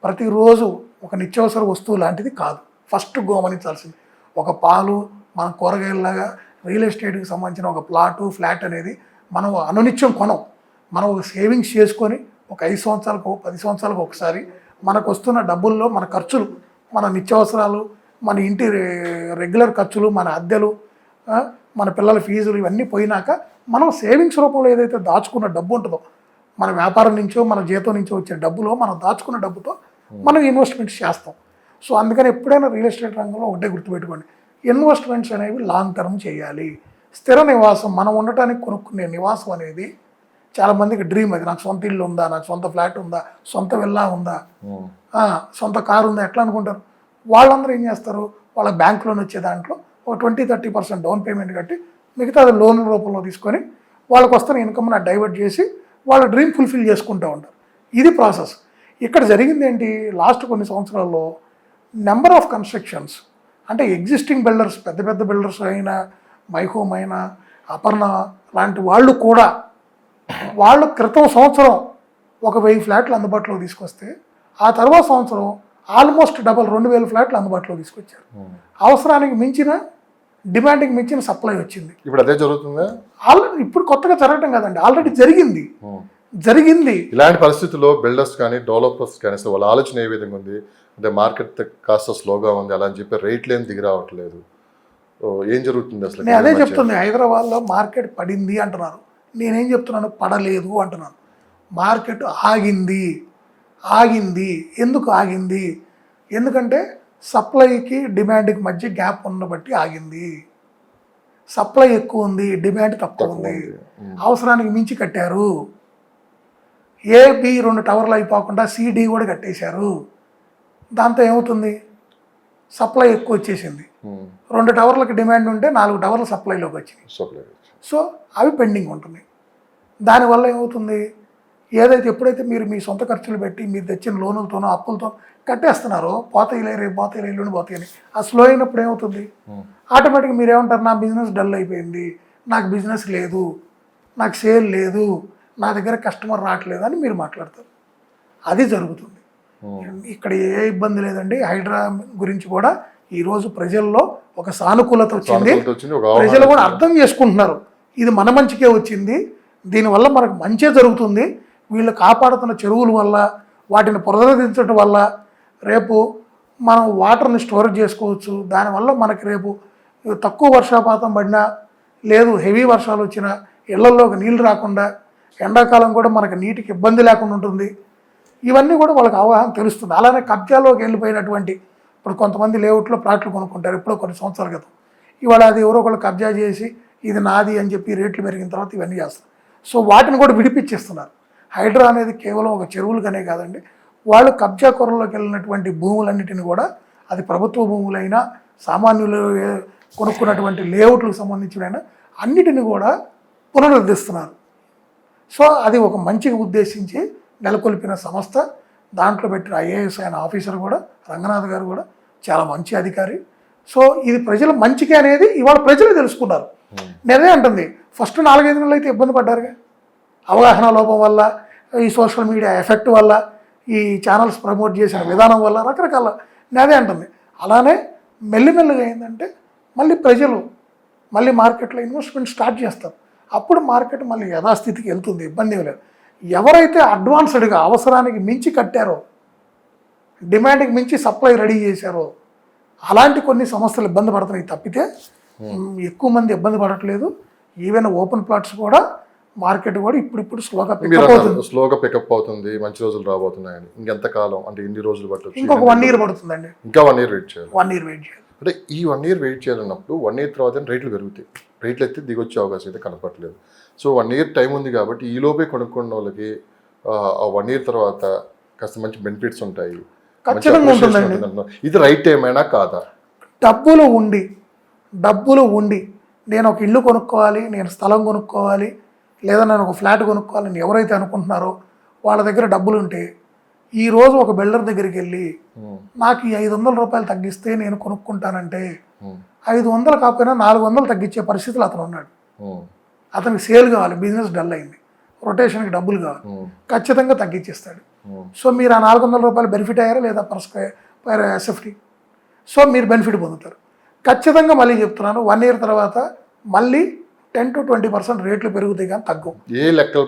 ప్రతిరోజు ఒక నిత్యావసర వస్తువు లాంటిది కాదు. ఫస్ట్ గమనించాల్సింది, ఒక పాలు మన కూరగాయలలాగా రియల్ ఎస్టేట్కి సంబంధించిన ఒక ఫ్లాట్ అనేది మనం అనునిత్యం కొనం. మనం ఒక సేవింగ్స్ చేసుకొని ఒక 5 సంవత్సరాలకు 10 సంవత్సరాలకు ఒకసారి మనకు వస్తున్న డబ్బుల్లో మన ఖర్చులు, మన నిత్యావసరాలు, మన ఇంటి రెగ్యులర్ ఖర్చులు, మన అద్దెలు, మన పిల్లల ఫీజులు ఇవన్నీ పోయినాక మనం సేవింగ్స్ రూపంలో ఏదైతే దాచుకున్న డబ్బు ఉంటుందో, మన వ్యాపారం నుంచో మన జీతం నుంచో వచ్చే డబ్బులో మనం దాచుకున్న డబ్బుతో మనం ఇన్వెస్ట్మెంట్స్ చేస్తాం. సో అందుకని ఎప్పుడైనా రియల్ ఎస్టేట్ రంగంలో ఒకటే గుర్తుపెట్టుకోండి, ఇన్వెస్ట్మెంట్స్ అనేవి లాంగ్ టర్మ్ చేయాలి. స్థిర నివాసం, మనం ఉండటానికి కొనుక్కునే నివాసం అనేది చాలామందికి డ్రీమ్. అది నాకు సొంత ఇల్లు ఉందా, నాకు సొంత ఫ్లాట్ ఉందా, సొంత విల్లా ఉందా, సొంత కారు ఉందా, ఎట్లా అనుకుంటారు. వాళ్ళందరూ ఏం చేస్తారు, వాళ్ళ బ్యాంక్ లోన్ వచ్చే దాంట్లో ఒక 20-30% డౌన్ పేమెంట్ కట్టి మిగతా అది లోన్ రూపంలో తీసుకొని వాళ్ళకు వస్తున్న ఇన్కమ్ని డైవర్ట్ చేసి వాళ్ళ డ్రీమ్ ఫుల్ఫిల్ చేసుకుంటూ ఉంటారు. ఇది ప్రాసెస్. ఇక్కడ జరిగింది ఏంటి, లాస్ట్ కొన్ని సంవత్సరాల్లో నెంబర్ ఆఫ్ కన్స్ట్రక్షన్స్ అంటే ఎగ్జిస్టింగ్ బిల్డర్స్, పెద్ద పెద్ద బిల్డర్స్ అయినా, మైహోమ్ అయినా, అపర్ణ లాంటి వాళ్ళు కూడా వాళ్ళు క్రితం సంవత్సరం ఒక 1000 ఫ్లాట్లు అందుబాటులోకి తీసుకొస్తే ఆ తర్వాత సంవత్సరం ఆల్మోస్ట్ డబల్ 2000 ఫ్లాట్లు అందుబాటులోకి తీసుకొచ్చారు. అవసరానికి మించిన, డిమాండ్కి మించిన సప్లై వచ్చింది. ఇప్పుడు అదే జరుగుతుందా? ఆల్రెడీ ఇప్పుడు కొత్తగా జరగటం కదండి, ఆల్రెడీ జరిగింది. ఇలాంటి పరిస్థితుల్లో బిల్డర్స్ కానీ డెవలపర్స్ కానీ అసలు వాళ్ళ ఆలోచన ఏ విధంగా ఉంది అంటే మార్కెట్ కాస్త స్లోగా ఉంది అలా అని చెప్పి రేట్లు ఏం దిగి రావట్లేదు. ఏం జరుగుతుంది అసలు? నేను అదే చెప్తుంది, హైదరాబాద్లో మార్కెట్ పడింది అంటున్నారు, నేనేం చెప్తున్నాను, పడలేదు అంటున్నాను. మార్కెట్ ఆగింది. ఎందుకు ఆగింది? ఎందుకంటే సప్లైకి డిమాండ్కి మధ్య గ్యాప్ ఉన్న బట్టి ఆగింది. సప్లై ఎక్కువ ఉంది, డిమాండ్ తక్కువ ఉంది. అవసరానికి మించి కట్టారు. ఏబి 2 టవర్లు అయిపోకుండా సిడి కూడా కట్టేశారు. దాంతో ఏమవుతుంది, సప్లై ఎక్కువ వచ్చేసింది. 2 టవర్లకు డిమాండ్ ఉంటే 4 టవర్లు సప్లైలోకి వచ్చినాయి. సో అవి పెండింగ్ ఉంటుంది. దానివల్ల ఏమవుతుంది, ఏదైతే ఎప్పుడైతే మీరు మీ సొంత ఖర్చులు పెట్టి మీరు తెచ్చిన లోనులతోనో అప్పులతో కట్టేస్తున్నారో పోతాయిలే, రేపు పోతాయిలే, ఎల్లుండి పోతాయని, ఆ స్లో అయినప్పుడు ఏమవుతుంది, ఆటోమేటిక్గా మీరు ఏమంటారు, నా బిజినెస్ డల్ అయిపోయింది, నాకు బిజినెస్ లేదు, నాకు సేల్ లేదు, నా దగ్గర కస్టమర్ రావట్లేదు అని మీరు మాట్లాడతారు. అది జరుగుతుంది. ఇక్కడ ఏ ఇబ్బంది లేదండి. హైడ్రా గురించి కూడా ఈరోజు ప్రజల్లో ఒక సానుకూలత వచ్చింది. ప్రజలు కూడా అర్థం చేసుకుంటున్నారు, ఇది మన మంచికే వచ్చింది, దీనివల్ల మనకు మంచే జరుగుతుంది. వీళ్ళు కాపాడుతున్న చెరువుల వల్ల, వాటిని పునరుద్ధరించడం వల్ల రేపు మనం వాటర్ని స్టోరేజ్ చేసుకోవచ్చు. దానివల్ల మనకి రేపు తక్కువ వర్షపాతం పడినా, లేదు హెవీ వర్షాలు వచ్చినా ఇళ్లలోకి నీళ్ళు రాకుండా, ఎండాకాలం కూడా మనకు నీటికి ఇబ్బంది లేకుండా ఉంటుంది. ఇవన్నీ కూడా వాళ్ళకి అవగాహన తెలుస్తుంది. అలానే కబ్జాలోకి వెళ్ళిపోయినటువంటి, ఇప్పుడు కొంతమంది లేఅవుట్లో ప్లాట్లు కొనుక్కుంటారు ఎప్పుడో కొన్ని సంవత్సరాల క్రితం, ఇవాళ అది ఎవరో ఒకళ్ళు కబ్జా చేసి ఇది నాది అని చెప్పి రేట్లు పెరిగిన తర్వాత ఇవన్నీ చేస్తారు. సో వాటిని కూడా విడిపించేస్తున్నారు. హైడ్రా అనేది కేవలం ఒక చెరువులకనే కాదండి, వాళ్ళు కబ్జా కొరలోకి వెళ్ళినటువంటి భూములన్నిటిని కూడా, అది ప్రభుత్వ భూములైనా సామాన్యులు కొనుక్కున్నటువంటి లేఅవుట్లకు సంబంధించిన అన్నిటిని కూడా పునరుద్ధరిస్తున్నారు. సో అది ఒక మంచిగా ఉద్దేశించి నెలకొల్పిన సంస్థ. దాంట్లో పెట్టిన ఐఏఎస్ అయిన ఆఫీసర్ కూడా, రంగనాథ్ గారు కూడా చాలా మంచి అధికారి. సో ఇది ప్రజల మంచికి అనేది ఇవాళ ప్రజలు తెలుసుకున్నారు. నేనే అంటుంది, ఫస్ట్ 4-5 నెలలు అయితే ఇబ్బంది పడ్డారుగా, అవగాహన లోపం వల్ల, ఈ సోషల్ మీడియా ఎఫెక్ట్ వల్ల, ఈ ఛానల్స్ ప్రమోట్ చేసిన విధానం వల్ల, రకరకాల. నేనే అంటుంది. అలానే మెల్లిమెల్లిగా ఏంటంటే మళ్ళీ ప్రజలు మళ్ళీ మార్కెట్లో ఇన్వెస్ట్మెంట్ స్టార్ట్ చేస్తారు. అప్పుడు మార్కెట్ మళ్ళీ యథాస్థితికి వెళ్తుంది, ఇబ్బంది ఏం లేదు. ఎవరైతే అడ్వాన్స్డ్గా అవసరానికి మించి కట్టారో, డిమాండ్కి మించి సప్లై రెడీ చేశారో, అలాంటి కొన్ని సంస్థలు ఇబ్బంది పడుతున్నాయి తప్పితే ఎక్కువ మంది ఇబ్బంది పడట్లేదు. ఈవెన్ ఓపెన్ ప్లాట్స్ కూడా మార్కెట్ కూడా ఇప్పుడు స్లోగా పికప్ అవుతుంది, మంచి రోజులు రాబోతున్నాయని. ఇంకెంతకాలం అంటే ఇన్ని రోజులు పట్టవచ్చు? ఇంకొక 1 year పడుతుందండి. ఇంకా 1 year వెయిట్ చేయాలి. 1 year వెయిట్ చేయాలి. అంటే ఈ 1 year వెయిట్ చేయాలన్నప్పుడు 1 year తర్వాత రేట్లు పెరుగుతాయి. రేట్లు అయితే దిగొచ్చే అవకాశం అయితే కనపట్లేదు. సో 1 year టైం ఉంది కాబట్టి ఈ లోపే కొనుక్కున్న వాళ్ళకి ఆ 1 year తర్వాత కాస్త మంచి బెనిఫిట్స్ ఉంటాయి. ఖచ్చితంగా ఉంటుందండి. ఇది రైట్ టైమైనా కాదా? డబ్బులు ఉండి నేను ఒక ఇల్లు కొనుక్కోవాలి, నేను స్థలం కొనుక్కోవాలి, లేదా నేను ఒక ఫ్లాట్ కొనుక్కోవాలని ఎవరైతే అనుకుంటున్నారో వాళ్ళ దగ్గర డబ్బులు ఉంటే, ఈరోజు ఒక బిల్డర్ దగ్గరికి వెళ్ళి నాకు ఈ 500 రూపాయలు తగ్గిస్తే నేను కొనుక్కుంటానంటే 500 కాకపోయినా 400 తగ్గించే పరిస్థితులు అతను ఉన్నాడు. అతనికి సేల్ కావాలి, బిజినెస్ డల్ అయింది, రొటేషన్కి డబ్బులు కావాలి, ఖచ్చితంగా తగ్గించేస్తాడు. సో మీరు ఆ 400 రూపాయలు బెనిఫిట్ అయ్యారా లేదా పర్ ఎస్ఎఫ్టీ? సో మీరు బెనిఫిట్ పొందుతారు. ఖచ్చితంగా మళ్ళీ చెప్తున్నాను, 1 year తర్వాత మళ్ళీ 10 to 20% రేట్లు పెరుగుతాయి కానీ తగ్గవు. ఏ లెక్కల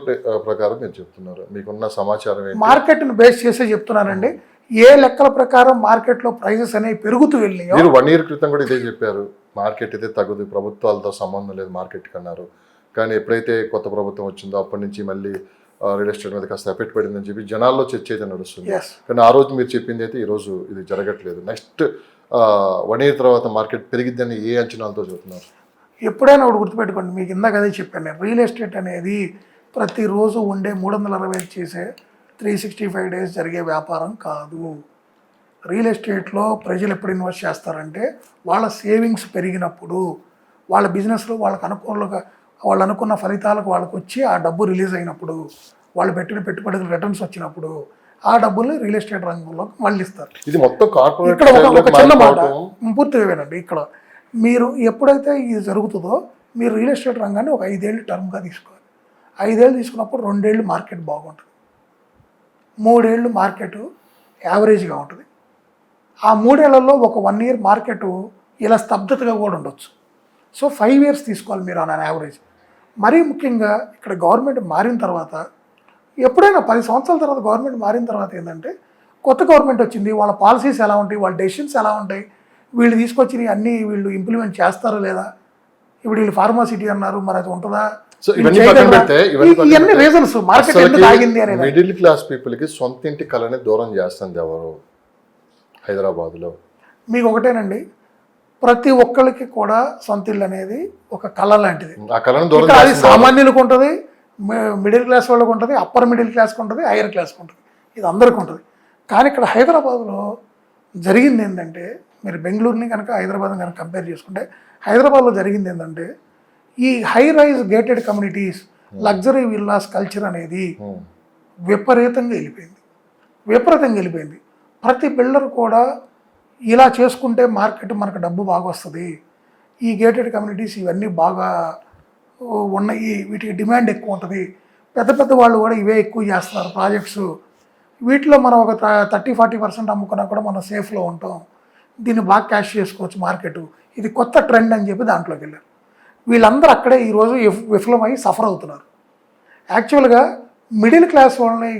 ప్రకారం మీరు చెప్తున్నారు? మీకున్న సమాచారం మార్కెట్ను బేస్ చేసే చెప్తున్నానండి. ఏ లెక్కల ప్రకారం మార్కెట్లో ప్రైజెస్ అనేవి పెరుగుతూ వెళ్ళినాయో. మీరు 1 year క్రితం కూడా ఇదే చెప్పారు, మార్కెట్ అయితే తగ్గదు, ప్రభుత్వాలతో సంబంధం లేదు మార్కెట్కి అన్నారు. కానీ ఎప్పుడైతే కొత్త ప్రభుత్వం వచ్చిందో అప్పటి నుంచి మళ్ళీ రియల్ ఎస్టేట్ మీద కాస్త ఎఫెక్ట్ పడిందని చెప్పి జనాల్లో చర్చ అయితే నడుస్తుంది. కానీ ఆ రోజు మీరు చెప్పింది అయితే ఈరోజు ఇది జరగట్లేదు. నెక్స్ట్ 1 year తర్వాత మార్కెట్ పెరిగిద్దని ఏ అంచనాలతో చెబుతున్నారు? ఎప్పుడైనా ఒకటి గుర్తుపెట్టుకోండి, మీకు ఇందాక అదే చెప్పాను నేను, రియల్ ఎస్టేట్ అనేది ప్రతిరోజు ఉండే 365 చేసే 365 days జరిగే వ్యాపారం కాదు. రియల్ ఎస్టేట్లో ప్రజలు ఎప్పుడు ఇన్వెస్ట్ చేస్తారంటే వాళ్ళ సేవింగ్స్ పెరిగినప్పుడు, వాళ్ళ బిజినెస్లో వాళ్ళు అనుకున్న ఫలితాలకు వాళ్ళకు వచ్చి ఆ డబ్బు రిలీజ్ అయినప్పుడు, వాళ్ళు పెట్టిన పెట్టుబడులకు రిటర్న్స్ వచ్చినప్పుడు, ఆ డబ్బుల్ని రియల్ ఎస్టేట్ రంగంలోకి మళ్ళిస్తారు. ఇది మొత్తం కార్పొరేట్ ఇక్కడ ఒక చిన్న మాట పూర్తిగా వినండి. ఇక్కడ మీరు ఎప్పుడైతే ఇది జరుగుతుందో మీరు రియల్ ఎస్టేట్ రంగాన్ని ఒక 5 ఏళ్ళు టర్మ్గా తీసుకోవాలి. 5 ఏళ్ళు తీసుకున్నప్పుడు 2 ఏళ్ళు మార్కెట్ బాగుంటుంది, 3 ఏళ్ళు మార్కెట్ యావరేజ్గా ఉంటుంది. ఆ 3 ఏళ్లలో ఒక 1 ఇయర్ మార్కెట్ ఇలా స్తబ్దతగా కూడా ఉండొచ్చు. సో 5 ఇయర్స్ తీసుకోవాలి మీరు ఆన్ యావరేజ్. మరీ ముఖ్యంగా ఇక్కడ గవర్నమెంట్ మారిన తర్వాత ఎప్పుడైనా 10 సంవత్సరాల తర్వాత గవర్నమెంట్ మారిన తర్వాత ఏంటంటే కొత్త గవర్నమెంట్ వచ్చింది, వాళ్ళ పాలసీస్ ఎలా ఉంటాయి, వాళ్ళ డెసిషన్స్ ఎలా ఉంటాయి, వీళ్ళు తీసుకొచ్చి అన్నీ వీళ్ళు ఇంప్లిమెంట్ చేస్తారా లేదా, ఇప్పుడు వీళ్ళు ఫార్మాసిటీ అన్నారు, మరి అది ఉంటుందా, సో ఇవన్నీ పక్కన పెడితే ఇవన్నీ రీజన్స్ మార్కెట్ ఎందుకు ఆగింది అనేది. మిడిల్ క్లాస్ పీపుల్కి సొంత ఇంటి కళని దూరం చేస్తుంది ఎవరు హైదరాబాద్లో? మీకు ఒకటేనండి, ప్రతి ఒక్కరికి కూడా సొంత ఇల్లు అనేది ఒక కళ లాంటిది. ఆ కళను దూరం ఇక్కడ అది సామాన్యులకు ఉంటుంది, మిడిల్ క్లాస్ వాళ్ళకి ఉంటుంది, అప్పర్ మిడిల్ క్లాస్కి ఉంటుంది, హైయర్ క్లాస్కి ఉంటుంది, ఇది అందరికీ ఉంటుంది. కానీ ఇక్కడ హైదరాబాద్లో జరిగింది ఏంటంటే, మీరు బెంగళూరుని కనుక హైదరాబాద్ని కనుక కంపేర్ చేసుకుంటే హైదరాబాద్లో జరిగింది ఏంటంటే ఈ high rise gated communities luxury villas culture అనేది విపరీతంగా వెళ్ళిపోయింది. ప్రతి బిల్డర్ కూడా ఇలా చేసుకుంటే మార్కెట్ మనకు డబ్బు బాగా వస్తుంది, ఈ గేటెడ్ కమ్యూనిటీస్ ఇవన్నీ బాగా ఉన్నాయి, వీటికి డిమాండ్ ఎక్కువ ఉంటుంది, పెద్ద పెద్ద వాళ్ళు కూడా ఇవే ఎక్కువ చేస్తున్నారు ప్రాజెక్ట్స్, వీటిలో మనం ఒక 30-40% అమ్ముకున్నా కూడా మనం సేఫ్లో ఉంటాం, దీన్ని బాగా క్యాష్ చేసుకోవచ్చు మార్కెట్, ఇది కొత్త ట్రెండ్ అని చెప్పి దాంట్లోకి వెళ్ళారు. వీళ్ళందరూ అక్కడే ఈరోజు విఫలమై సఫర్ అవుతున్నారు. యాక్చువల్గా మిడిల్ క్లాస్ వాళ్ళని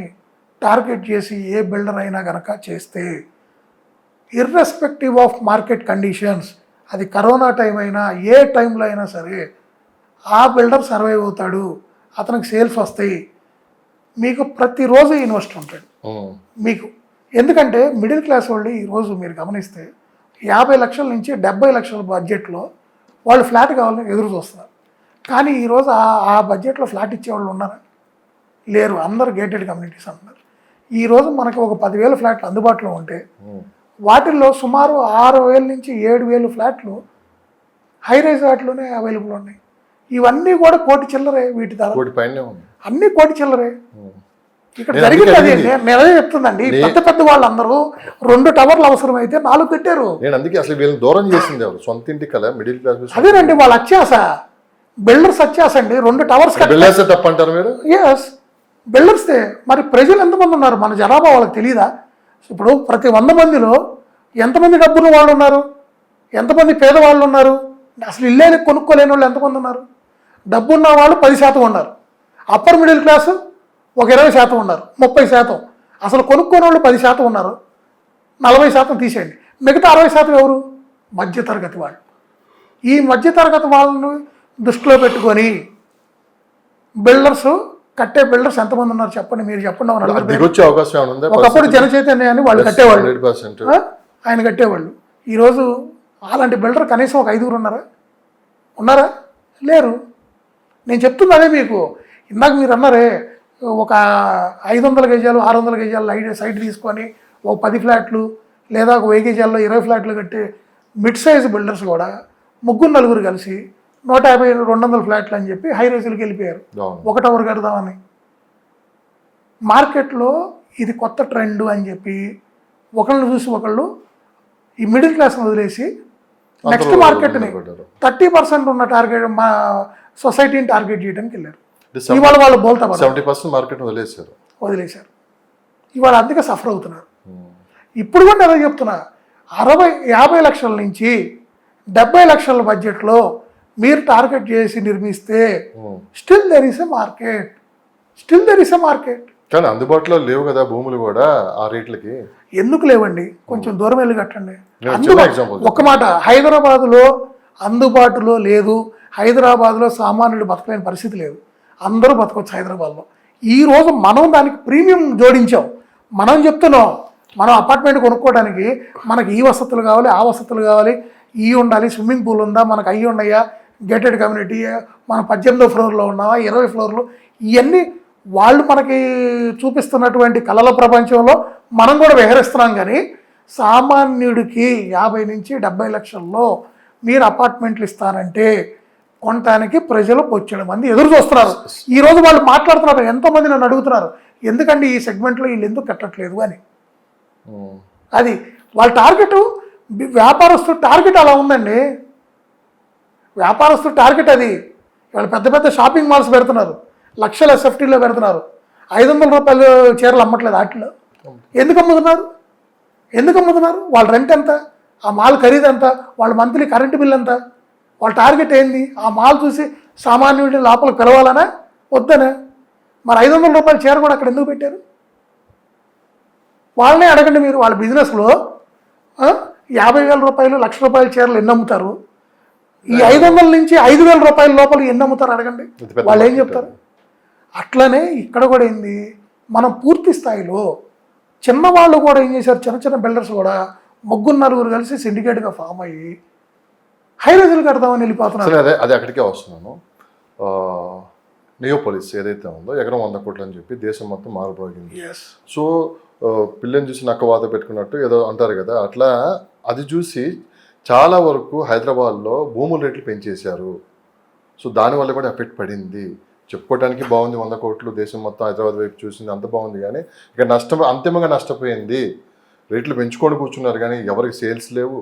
టార్గెట్ చేసి ఏ బిల్డర్ అయినా కనుక చేస్తే ఇర్రెస్పెక్టివ్ ఆఫ్ మార్కెట్ కండిషన్స్, అది కరోనా టైం అయినా ఏ టైంలో అయినా సరే ఆ బిల్డర్ సర్వైవ్ అవుతాడు, అతనికి సేల్స్ వస్తాయి, మీకు ప్రతిరోజు ఇన్వెస్టర్ ఉంటాడు మీకు. ఎందుకంటే మిడిల్ క్లాస్ వాళ్ళు ఈరోజు మీరు గమనిస్తే 50 లక్షల నుంచి 70 లక్షల బడ్జెట్లో వాళ్ళు ఫ్లాట్ కావాలని ఎదురు చూస్తున్నారు. కానీ ఈరోజు ఆ బడ్జెట్లో ఫ్లాట్ ఇచ్చేవాళ్ళు ఉన్నారా? లేరు, అందరు గేటెడ్ కమ్యూనిటీస్ అంటున్నారు. ఈరోజు మనకి ఒక 10,000 ఫ్లాట్లు అందుబాటులో ఉంటే వాటిల్లో సుమారు 6,000 నుంచి 7,000 ఫ్లాట్లు హై రైజ్ వాటిలోనే అవైలబుల్ ఉన్నాయి. ఇవన్నీ కూడా కోటి చిల్లరే, వీటి ధర అన్ని కోటి చిల్లరే. ఇక్కడ జరిగింది అదే, నేను అదే చెప్తుందండి. పెద్ద వాళ్ళందరూ 2 టవర్లు అవసరమైతే 4 పెట్టారు. నేను అందుకే అసలు వీళ్ళని దూరం చేసింది ఎవరు? సొంత ఇంటి కల మిడిల్ క్లాస్. అదేనండి వాళ్ళ అత్యాస, బిల్డర్స్ అత్యాస అండి. 2 టవర్స్ తప్పంటారు మీరు? ఎస్, బిల్డర్స్తే. మరి ప్రజలు ఎంతమంది ఉన్నారు మన జనాభా వాళ్ళకి తెలియదా? ఇప్పుడు ప్రతి 100 మందిలో ఎంతమంది డబ్బున్న వాళ్ళు ఉన్నారు, ఎంతమంది పేదవాళ్ళు ఉన్నారు, అసలు ఇల్లే కొనుక్కోలేని వాళ్ళు ఎంతమంది ఉన్నారు? డబ్బున్న వాళ్ళు 10% ఉన్నారు, అప్పర్ మిడిల్ క్లాస్ ఒక 20% ఉన్నారు, 30%. అసలు కొనుక్కోని వాళ్ళు 10% ఉన్నారు, 40% తీసేయండి, మిగతా 60% ఎవరు? మధ్యతరగతి వాళ్ళు. ఈ మధ్యతరగతి వాళ్ళని దృష్టిలో పెట్టుకొని బిల్డర్స్ కట్టే బిల్డర్స్ ఎంతమంది ఉన్నారు చెప్పండి, మీరు చెప్పండి. ఒకప్పుడు జనచైతన్య అని వాళ్ళు కట్టేవాళ్ళు, ఆయన కట్టేవాళ్ళు. ఈరోజు అలాంటి బిల్డర్ కనీసం ఒక 5 ఉన్నారా? లేరు. నేను చెప్తున్నా అదే మీకు. ఇందాక మీరు అన్నారే ఒక 500 గజాలు 600 గజాలు సైట్ తీసుకొని ఒక 10 ఫ్లాట్లు లేదా ఒక 1000 గజాల్లో 20 ఫ్లాట్లు కట్టే మిడ్ సైజ్ బిల్డర్స్ కూడా 3-4 కలిసి 150-200 ఫ్లాట్లు అని చెప్పి హై రైజులకి వెళ్ళిపోయారు, ఒక టవర్ కడదామని. మార్కెట్లో ఇది కొత్త ట్రెండ్ అని చెప్పి ఒకళ్ళని చూసి ఒకళ్ళు ఈ మిడిల్ క్లాస్ని వదిలేసి నెక్స్ట్ మార్కెట్ని 30% ఉన్న టార్గెట్ మా సొసైటీని టార్గెట్ చేయడానికి వెళ్ళారు. ఇవాళ వాళ్ళు బోల్తా 70% మార్కెట్ వదిలేశారు. ఇవాళ అందుకే సఫర్ అవుతున్నారు. ఇప్పుడు కూడా అదే చెప్తున్నా, 50 లక్షల నుంచి 70 లక్షల బడ్జెట్లో మీరు టార్గెట్ చేసి నిర్మిస్తే still there is a market. కానీ అందుబాటులో లేవు కదా భూములు కూడా ఆ రేట్లకి. ఎందుకు లేవండి? కొంచెం దూరం వెళ్ళి కట్టండి. ఒక మాట, హైదరాబాద్లో అందుబాటులో లేదు, హైదరాబాద్లో సామాన్యుడు బతకలేని పరిస్థితి లేదు, అందరూ బతకొచ్చు హైదరాబాద్లో. ఈరోజు మనం దానికి ప్రీమియం జోడించాం. మనం చెప్తున్నాం, మనం అపార్ట్మెంట్ కొనుక్కోవడానికి మనకి ఈ వసతులు కావాలి, ఆ వసతులు కావాలి, ఈ ఉండాలి, స్విమ్మింగ్ పూల్ ఉందా, మనకు అయ్యి ఉన్నాయా, గేటెడ్ కమ్యూనిటీ, మనం 18వ ఫ్లోర్లో ఉన్నావా, 20 ఫ్లోర్లు, ఇవన్నీ వాళ్ళు మనకి చూపిస్తున్నటువంటి కళల ప్రపంచంలో మనం కూడా విహరిస్తున్నాం. కానీ సామాన్యుడికి 50 నుంచి 70 లక్షల్లో మీరు అపార్ట్మెంట్లు ఇస్తారంటే కొనటానికి ప్రజలు 1,00,000 మంది ఎదురు చూస్తున్నారు. ఈరోజు వాళ్ళు మాట్లాడుతున్నారు, ఎంతోమంది నన్ను అడుగుతున్నారు, ఎందుకంటే ఈ సెగ్మెంట్లో వీళ్ళు ఎందుకు కట్టట్లేదు అని. ఉమ్. అది వాళ్ళ టార్గెట్, వ్యాపారస్తు టార్గెట్ అలా ఉందండి. వ్యాపారస్తు టార్గెట్ అది. వాళ్ళు పెద్ద పెద్ద షాపింగ్ మాల్స్ పెడుతున్నారు, లక్షల ఎస్ఎఫ్టీలో పెడుతున్నారు, 500 రూపాయలు చీరలు అమ్మట్లేదు వాటిలో. ఎందుకు అమ్ముతున్నారు? వాళ్ళ రెంట్ ఎంత, ఆ మాల్ ఖరీదు ఎంత, వాళ్ళ మంత్లీ కరెంటు బిల్ ఎంత, వాళ్ళ టార్గెట్ ఏంది? ఆ మాల్ చూసి సామాన్యుడిని లోపల పిలవాలనా వద్దనా? మరి 500 రూపాయల చీర కూడా అక్కడ ఎందుకు పెట్టారు? వాళ్ళనే అడగండి మీరు. వాళ్ళ బిజినెస్లో 50,000 రూపాయలు, 1,00,000 రూపాయల చీరలు ఎన్ని అమ్ముతారు? ఈ 500 నుంచి 5,000 రూపాయల లోపల ఎన్ని అమ్ముతారు అడగండి, వాళ్ళు ఏం చెప్తారు? అట్లనే ఇక్కడ కూడా ఏంది, మనం పూర్తి స్థాయిలో చిన్నవాళ్ళు కూడా ఏం చేశారు, చిన్న చిన్న బిల్డర్స్ కూడా 3-4 కలిసి సిండికేట్గా ఫామ్ అయ్యి హై రైజులు కడదామని వెళ్ళిపోతున్నారు. అదే అదే అక్కడికే వస్తున్నాను. నియోపోలిస్ ఏదైతే ఉందో ఎకరం 100 కోట్లు అని చెప్పి దేశం మొత్తం మారుపోయింది. సో పిల్లని చూసి నక్క వాత పెట్టుకున్నట్టు ఏదో అంటారు కదా, అట్లా అది చూసి చాలా వరకు హైదరాబాద్లో భూముల రేట్లు పెంచేశారు. సో దానివల్ల కూడా ఎఫెక్ట్ పడింది. చెప్పుకోవడానికి బాగుంది, 100 కోట్లు దేశం మొత్తం హైదరాబాద్ వైపు చూసింది, అంత బాగుంది. కానీ ఇక అంతిమంగా నష్టపోయింది. రేట్లు పెంచుకొని కూర్చున్నారు కానీ ఎవరికి సేల్స్ లేవు.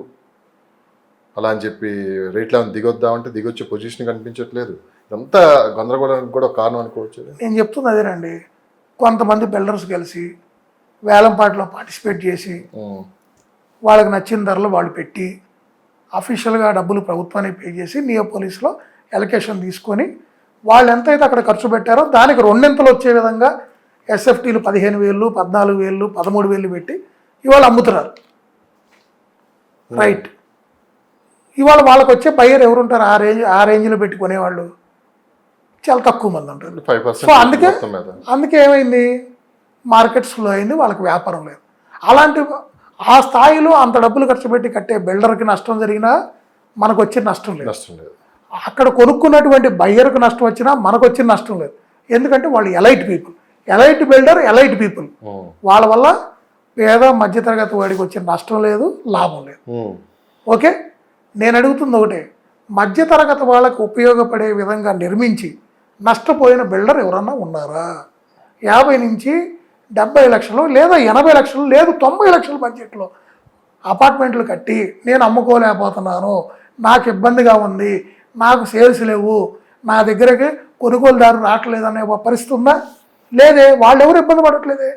అలా అని చెప్పి రేట్లు ఏమైనా దిగొద్దామంటే దిగొచ్చే పొజిషన్ కనిపించట్లేదు. ఇదంతా గందరగోళానికి కూడా కారణం అనుకోవచ్చు. నేను చెప్తుంది అదేనండి, కొంతమంది బిల్డర్స్ కలిసి వేలంపాటలో పార్టిసిపేట్ చేసి వాళ్ళకి నచ్చిన ధరలు వాళ్ళు పెట్టి అఫీషియల్గా డబ్బులు ప్రభుత్వానికి పే చేసి నియోపోలిస్లో ఎలకేషన్ తీసుకొని వాళ్ళు ఎంతైతే అక్కడ ఖర్చు పెట్టారో దానికి 2 వచ్చే విధంగా ఎస్ఎఫ్టీలు 15,000, 14,000, 13,000 పెట్టి ఇవాళ అమ్ముతున్నారు. రైట్. ఇవాళ వాళ్ళకి వచ్చే బయ్యర్ ఎవరుంటారు? ఆ రేంజ్లో పెట్టుకునేవాళ్ళు చాలా తక్కువ మంది ఉంటారు. 5% సో అందుకే ఏమైంది, మార్కెట్ స్లో అయింది, వాళ్ళకి వ్యాపారం లేదు. అలాంటి ఆ స్థాయిలో అంత డబ్బులు ఖర్చు పెట్టి కట్టే బిల్డర్కి నష్టం జరిగినా మనకు వచ్చే నష్టం లేదు. అక్కడ కొనుక్కున్నటువంటి బయ్యర్కి నష్టం వచ్చినా మనకు వచ్చిన నష్టం లేదు. ఎందుకంటే వాళ్ళు elite people, elite builder, elite people. వాళ్ళ వల్ల పేద మధ్యతరగతి వాడికి వచ్చే నష్టం లేదు, లాభం లేదు. ఓకే, నేను అడుగుతుంది ఒకటే, మధ్యతరగతి వాళ్ళకు ఉపయోగపడే విధంగా నిర్మించి నష్టపోయిన బిల్డర్ ఎవరన్నా ఉన్నారా? 50 నుంచి 70 లక్షలు లేదా 80 లక్షలు లేదు 90 లక్షల బడ్జెట్లో అపార్ట్మెంట్లు కట్టి నేను అమ్ముకోలేకపోతున్నాను, నాకు ఇబ్బందిగా ఉంది, నాకు సేల్స్ లేవు, నా దగ్గరకి కొనుగోలుదారు రావట్లేదనే పరిస్థితి ఉందా? లేదే. వాళ్ళు ఎవరు ఇబ్బంది పడట్లేదే,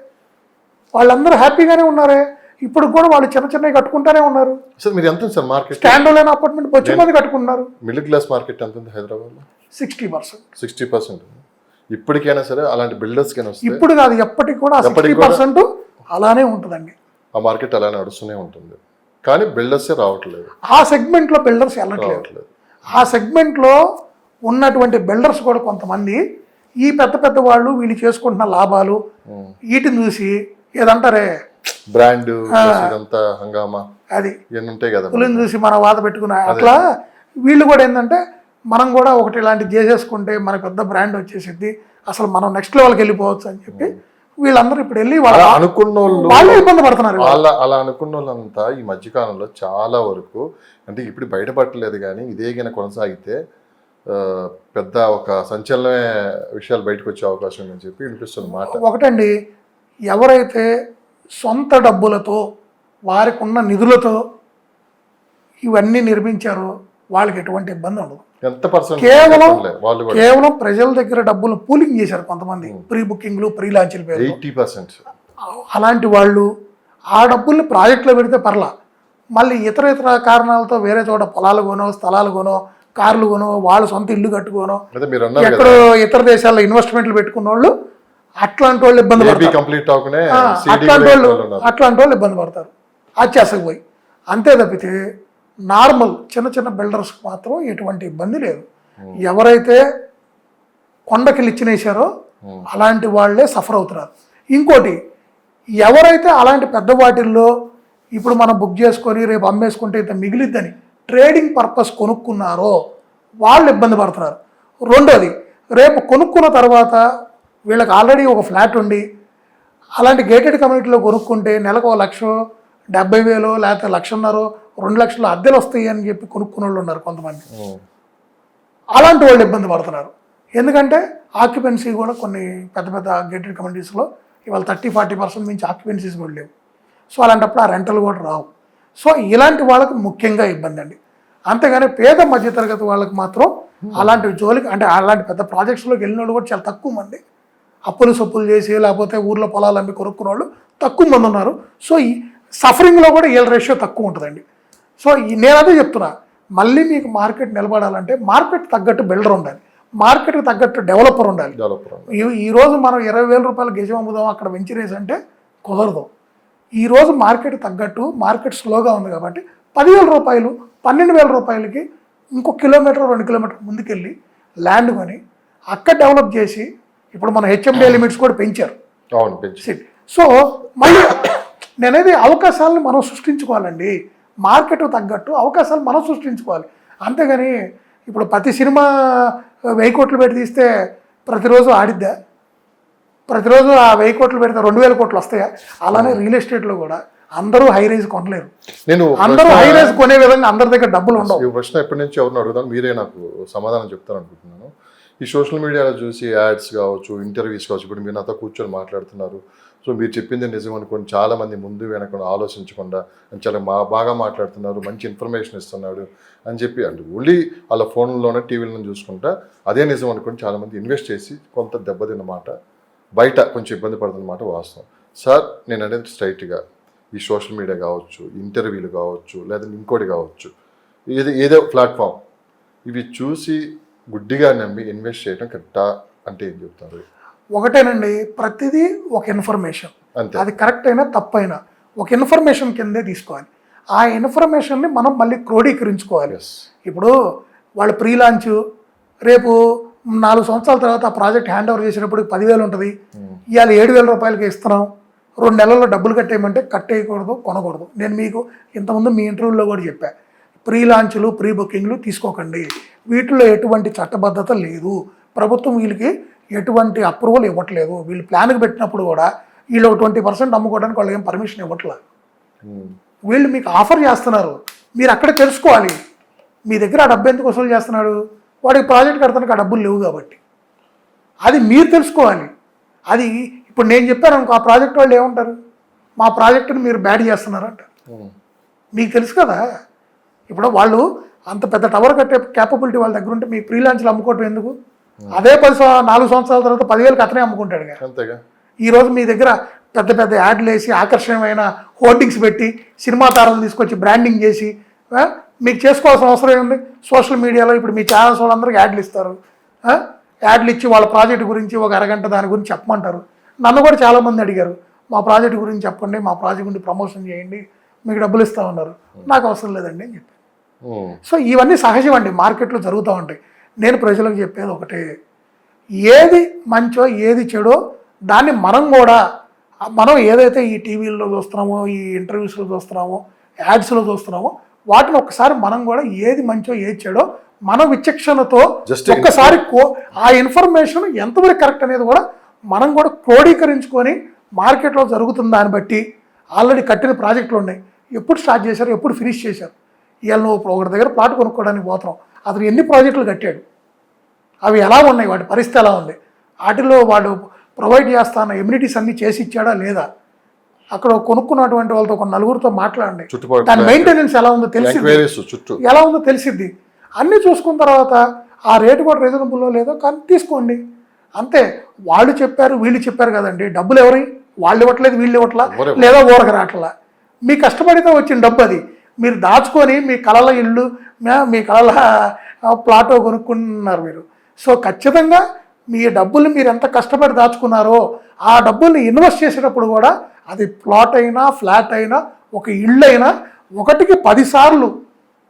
వాళ్ళందరూ హ్యాపీగానే ఉన్నారే. ఇప్పుడు కూడా వాళ్ళు చిన్న చిన్నవి కట్టుకుంటానే ఉన్నారు. సార్ మీరు ఎంత sir market stand alone apartment వచ్చే మంది కట్టుకుంటున్నారు. మిడిల్ క్లాస్ మార్కెట్ ఎంత ఉంది హైదరాబాద్లో? 60%. ఇప్పటికైనా సరే అలాంటి బిల్డర్స్ కైనా వస్తే, ఇప్పుడు కాదు ఎప్పటికి కూడా 60% అలానే ఉంటుందండి. ఆ మార్కెట్ అలానే నడుస్తూనే ఉంటుంది. కానీ బిల్డర్సే రావట్లేదు. ఆ సెగ్మెంట్లో బిల్డర్స్ వెళ్ళట్లేదు. ఆ సెగ్మెంట్లో ఉన్నటువంటి బిల్డర్స్ కూడా కొంతమంది ఈ పెద్ద వాళ్ళు వీళ్ళు చేసుకుంటున్న లాభాలు వీటిని చూసి ఏదంటారే బ్రాండ్ ఇదంతా హంగామా అది ఇవన్నీ ఉంటాయి కదా, పులిని చూసి మనం వాత పెట్టుకున్న అట్లా వీళ్ళు కూడా ఏంటంటే మనం కూడా ఒకటి ఇలాంటివి చేసేసుకుంటే మనకు పెద్ద బ్రాండ్ వచ్చేసిద్ది, అసలు మనం నెక్స్ట్ లెవెల్కి వెళ్ళిపోవచ్చు అని చెప్పి వీళ్ళందరూ ఇప్పుడు వెళ్ళి అనుకున్న వాళ్ళు ఇబ్బంది పడుతున్నారు. అలా అనుకున్న వాళ్ళంతా ఈ మధ్యకాలంలో చాలా వరకు, అంటే ఇప్పుడు బయటపడలేదు కానీ ఇదే గిన కొనసాగితే పెద్ద ఒక సంచలనమే విషయాలు బయటకు వచ్చే అవకాశం ఉందని చెప్పి వినిపిస్తుంది మాట. ఒకటండి, ఎవరైతే సొంత డబ్బులతో వారికి ఉన్న నిధులతో ఇవన్నీ నిర్మించారో వాళ్ళకి ఎటువంటి ఇబ్బంది ఉండదు. కేవలం ప్రజల దగ్గర డబ్బులు పూలింగ్ చేశారు కొంతమంది, ప్రీ బుకింగ్లు, ప్రీ లాంచ్ల పేరు. 80% అలాంటి వాళ్ళు ఆ డబ్బుల్ని ప్రాజెక్టులో పెడితే పర్లా, మళ్ళీ ఇతర కారణాలతో వేరే చోట పొలాలు కొనో, స్థలాలు కొనో, కార్లు కొనో, వాళ్ళు సొంత ఇల్లు కట్టుకోనో, ఎక్కడో ఇతర దేశాల్లో ఇన్వెస్ట్మెంట్లు పెట్టుకున్న వాళ్ళు అట్లాంటి వాళ్ళు ఇబ్బంది పడతారు. అట్లాంటి వాళ్ళు ఇబ్బంది పడతారు అత్యాసకు పోయి. అంతే తప్పితే నార్మల్ చిన్న చిన్న బిల్డర్స్కి మాత్రం ఎటువంటి ఇబ్బంది లేదు. ఎవరైతే కొండకి ఇచ్చినేసారో అలాంటి వాళ్ళే సఫర్ అవుతున్నారు. ఇంకోటి, ఎవరైతే అలాంటి పెద్ద వాటిల్లో ఇప్పుడు మనం బుక్ చేసుకొని రేపు అమ్మేసుకుంటే ఇంత మిగిలిద్దని ట్రేడింగ్ పర్పస్ కొనుక్కున్నారో వాళ్ళు ఇబ్బంది పడుతున్నారు. రెండోది, రేపు కొనుక్కున్న తర్వాత వీళ్ళకి ఆల్రెడీ ఒక ఫ్లాట్ ఉండి అలాంటి గేటెడ్ కమ్యూనిటీలో కొనుక్కుంటే నెలకు 1,70,000 లేకపోతే 1,50,000, 2 లక్షలు అద్దెలు వస్తాయి అని చెప్పి కొనుక్కున్న వాళ్ళు ఉన్నారు కొంతమంది. అలాంటి వాళ్ళు ఇబ్బంది పడుతున్నారు. ఎందుకంటే ఆక్యుపెన్సీ కూడా కొన్ని పెద్ద గేటెడ్ కమ్యూనిటీస్లో ఇవాళ 30-40% మించి ఆక్యుపెన్సీస్ కూడా లేవు. సో అలాంటప్పుడు ఆ రెంటలు కూడా రావు. సో ఇలాంటి వాళ్ళకి ముఖ్యంగా ఇబ్బంది అండి. అంతేగాని పేద మధ్యతరగతి వాళ్ళకి మాత్రం అలాంటి జోలికి అంటే అలాంటి పెద్ద ప్రాజెక్ట్స్లోకి వెళ్ళిన వాళ్ళు కూడా చాలా తక్కువ మంది, అప్పులు సొప్పులు చేసి లేకపోతే ఊర్లో పొలాలు అమ్మి కొనుక్కున్న వాళ్ళు తక్కువ మంది ఉన్నారు. సో ఈ సఫరింగ్లో కూడా వీళ్ళ రేషియో తక్కువ ఉంటుందండి. సో నేను అదే చెప్తున్నా, మళ్ళీ మీకు మార్కెట్ నిలబడాలంటే మార్కెట్ తగ్గట్టు బిల్డర్ ఉండాలి, మార్కెట్కి తగ్గట్టు డెవలపర్ ఉండాలి. ఈరోజు మనం 20,000 రూపాయలు గజం అమ్ముదాం అక్కడ వెంచరేసి అంటే కుదరదు. ఈరోజు మార్కెట్ తగ్గట్టు మార్కెట్ స్లోగా ఉంది కాబట్టి 10,000 రూపాయలు 12,000 రూపాయలకి ఇంకో కిలోమీటర్ 2 కిలోమీటర్ ముందుకెళ్ళి ల్యాండ్ కొని అక్కడ డెవలప్ చేసి, ఇప్పుడు మన హెచ్ఎండిఏ లిమిట్స్ కూడా పెంచారు. సో మళ్ళీ నేనేది అవకాశాలను మనం సృష్టించుకోవాలండి, మార్కెట్ తగ్గట్టు అవకాశాలు మనం సృష్టించుకోవాలి. అంతేగాని ఇప్పుడు ప్రతి సినిమా 1000 కోట్లు పెట్టి తీస్తే ప్రతిరోజు ఆడిద్దా? ప్రతిరోజు ఆ 1000 కోట్లు పెడితే 2,000 కోట్లు వస్తాయా? అలానే రియల్ ఎస్టేట్లో కూడా అందరూ హై రైజ్ కొనలేరు. అందరూ హై రైజ్ కొనే విధంగా అందరి దగ్గర డబ్బులు ఉండవు. ఈ ప్రశ్న ఎప్పటి నుంచి ఎవరిని అడుగుతాను, మీరే నాకు సమాధానం చెప్తారనుకుంటున్నాను. ఈ సోషల్ మీడియాలో చూసి యాడ్స్ కావచ్చు, ఇంటర్వ్యూస్ కావచ్చు, ఇప్పుడు మీరు నాతో కూర్చొని మాట్లాడుతున్నారు. సో మీరు చెప్పింది నిజం అనుకోండి, చాలామంది ముందు వెనక ఆలోచించకుండా చాలా బాగా మాట్లాడుతున్నారు, మంచి ఇన్ఫర్మేషన్ ఇస్తున్నాడు అని చెప్పి అంటే ఓన్లీ వాళ్ళ ఫోన్లోనే టీవీలను చూసుకుంటా అదే నిజం అనుకోండి, చాలామంది ఇన్వెస్ట్ చేసి కొంత దెబ్బతిన్నమాట, బయట కొంచెం ఇబ్బంది పడుతున్నమాట వాస్తవం. సార్ నేను అనేది స్ట్రైట్గా ఈ సోషల్ మీడియా కావచ్చు, ఇంటర్వ్యూలు కావచ్చు, లేదా ఇంకోటి కావచ్చు, ఏదో ప్లాట్ఫామ్, ఇవి చూసి గుడ్డిగా నమ్మి ఇన్వెస్ట్ చేయడం కరెక్టా అంటే ఏం చెప్తారు? ఒకటేనండి, ప్రతిదీ ఒక ఇన్ఫర్మేషన్, అది కరెక్ట్ అయినా తప్పైనా ఒక ఇన్ఫర్మేషన్ కిందే తీసుకోవాలి. ఆ ఇన్ఫర్మేషన్ని మనం మళ్ళీ క్రోడీకరించుకోవాలి. ఇప్పుడు వాళ్ళు ప్రీ లాంచ్ రేపు 4 సంవత్సరాల తర్వాత ఆ ప్రాజెక్ట్ హ్యాండ్ ఓవర్ చేసేటప్పుడు 10,000 ఉంటుంది, ఇవాళ 7,000 రూపాయలకి ఇస్తున్నాం, 2 నెలల్లో డబ్బులు కట్టేయమంటే కట్టేయకూడదు, కొనకూడదు. నేను మీకు ఇంతకుముందు మీ ఇంటర్వ్యూలో కూడా చెప్పా, ప్రీ లాంచ్లు ప్రీ బుకింగ్లు తీసుకోకండి, వీటిలో ఎటువంటి చట్టబద్ధత లేదు, ప్రభుత్వం వీళ్ళకి ఎటువంటి అప్రూవల్ ఇవ్వట్లేదు, వీళ్ళు ప్లాన్కి పెట్టినప్పుడు కూడా వీళ్ళు 20% అమ్ముకోవడానికి వాళ్ళకి ఏం పర్మిషన్ ఇవ్వట్లేదు. వీళ్ళు మీకు ఆఫర్ చేస్తున్నారు, మీరు అక్కడ తెలుసుకోవాలి మీ దగ్గర ఆ డబ్బు ఎందుకు వసూలు చేస్తున్నాడు, వాడికి ప్రాజెక్ట్ కడతానికి ఆ డబ్బులు లేవు కాబట్టి అది మీరు తెలుసుకోవాలి. అది ఇప్పుడు నేను చెప్పాను అనుకో, ఆ ప్రాజెక్ట్ వాళ్ళు ఏమంటారు, మా ప్రాజెక్టుని మీరు బ్యాడ్ చేస్తున్నారు అంటారు. మీకు తెలుసు కదా, ఇప్పుడు వాళ్ళు అంత పెద్ద టవర్ కట్టే క్యాపబిలిటీ వాళ్ళ దగ్గర ఉంటే మీకు ఫ్రీలాన్స్లు అమ్ముకోవటం ఎందుకు? అదే 4 సంవత్సరాల తర్వాత 10,000కి అతనే అమ్ముకుంటాడు కదా. ఈరోజు మీ దగ్గర పెద్ద పెద్ద యాడ్లు వేసి ఆకర్షణీయమైన హోర్డింగ్స్ పెట్టి సినిమా తారాలను తీసుకొచ్చి బ్రాండింగ్ చేసి మీకు చేసుకోవాల్సిన అవసరం ఏముంది? సోషల్ మీడియాలో ఇప్పుడు మీ ఛానల్స్ వాళ్ళందరికీ యాడ్లు ఇస్తారు, యాడ్లు ఇచ్చి వాళ్ళ ప్రాజెక్ట్ గురించి ఒక అరగంట దాని గురించి చెప్పమంటారు. నన్ను కూడా చాలామంది అడిగారు, మా ప్రాజెక్ట్ గురించి చెప్పండి, మా ప్రాజెక్ట్ గురించి ప్రమోషన్ చేయండి, మీకు డబ్బులు ఇస్తామన్నారు. నాకు అవసరం లేదండి అని చెప్పి. సో ఇవన్నీ సహజం అండి, మార్కెట్లో జరుగుతూ ఉంటాయి. నేను ప్రజలకు చెప్పేది ఒకటే, ఏది మంచో ఏది చెడో దాన్ని మనం ఏదైతే ఈ టీవీల్లో చూస్తున్నామో, ఈ ఇంటర్వ్యూస్లో చూస్తున్నామో, యాడ్స్లో చూస్తున్నామో, వాటిని ఒకసారి మనం కూడా ఏది మంచో ఏది చెడో మన విచక్షణతో ఒక్కసారి ఆ ఇన్ఫర్మేషన్ ఎంతవరకు కరెక్ట్ అనేది కూడా మనం కూడా క్రోడీకరించుకొని మార్కెట్లో జరుగుతున్న దాన్ని బట్టి ఆల్రెడీ కట్టిన ప్రాజెక్టులు ఉన్నాయి, ఎప్పుడు స్టార్ట్ చేశారు, ఎప్పుడు ఫినిష్ చేశారు. ఇవాళ నువ్వు ఒకరి దగ్గర ప్లాట్ కొనుక్కోవడానికి పోతున్నావు, అతను ఎన్ని ప్రాజెక్టులు కట్టాడు, అవి ఎలా ఉన్నాయి, వాటి పరిస్థితి ఎలా ఉంది, వాటిలో వాడు ప్రొవైడ్ చేస్తాన ఎమ్యూనిటీస్ అన్నీ చేసి ఇచ్చాడా లేదా, అక్కడ కొనుక్కున్నటువంటి వాళ్ళతో ఒక నలుగురితో మాట్లాడండి, దాని మెయింటెనెన్స్ ఎలా ఉందో తెలిసిద్ది, ఎలా ఉందో తెలిసిద్ది. అన్నీ చూసుకున్న తర్వాత ఆ రేటు కూడా రీజనబుల్లో లేదో కానీ తీసుకోండి అంతే. వాళ్ళు చెప్పారు వీళ్ళు చెప్పారు కదండి, డబ్బులు ఎవరి వాళ్ళు ఇవ్వట్లేదు, వీళ్ళు ఇవ్వట్లా, లేదా ఊరక రావట్లా, మీ కష్టపడితే వచ్చిన డబ్బు అది మీరు దాచుకొని మీ కళల ఇల్లు మీ కళల ప్లాటో కొనుక్కున్నారు మీరు. సో ఖచ్చితంగా మీ డబ్బులు మీరు ఎంత కష్టపడి దాచుకున్నారో ఆ డబ్బుల్ని ఇన్వెస్ట్ చేసేటప్పుడు కూడా అది ప్లాట్ అయినా ఫ్లాట్ అయినా ఒక ఇళ్ళు అయినా 1కి 10 సార్లు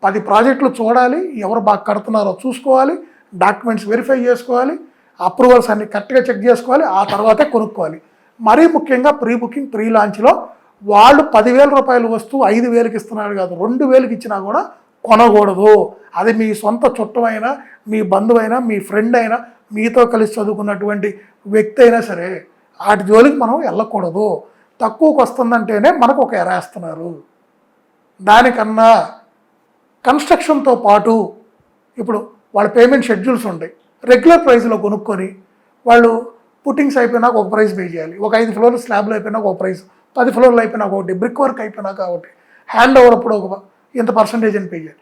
10 ప్రాజెక్టులు చూడాలి, ఎవరు బాగా కడుతున్నారో చూసుకోవాలి, డాక్యుమెంట్స్ వెరిఫై చేసుకోవాలి, అప్రూవల్స్ అన్ని కరెక్ట్గా చెక్ చేసుకోవాలి, ఆ తర్వాతే కొనుక్కోవాలి. మరీ ముఖ్యంగా ప్రీ బుకింగ్ ప్రీ లాంచ్లో వాళ్ళు 10,000 రూపాయలు వస్తువు 5,000కి ఇస్తున్నాడు కాదు, 2,000కి ఇచ్చినా కూడా కొనకూడదు. అది మీ సొంత చుట్టమైనా, మీ బంధువైనా, మీ ఫ్రెండ్ అయినా, మీతో కలిసి చదువుకున్నటువంటి వ్యక్తి అయినా సరే వాటి జోలికి మనం వెళ్ళకూడదు. తక్కువకి వస్తుందంటేనే మనకు ఒక ఎరేస్తున్నారు. దానికన్నా కన్స్ట్రక్షన్తో పాటు ఇప్పుడు వాళ్ళ పేమెంట్ షెడ్యూల్స్ ఉంటాయి, రెగ్యులర్ ప్రైస్లో కొనుక్కొని వాళ్ళు పుట్టింగ్స్ అయిపోయినాక ఒక ప్రైస్ పే చేయాలి, ఒక 5 ఫ్లోర్లు స్లాబ్లు అయిపోయినాక ఒక ప్రైస్, 10 ఫ్లోర్లు అయిపోయినాక ఒకటి, బ్రిక్ వర్క్ అయిపోయినాక ఒకటి, హ్యాండ్ ఓవర్ అప్పుడు ఒక ఇంత పర్సంటేజ్ అని పే చేయాలి.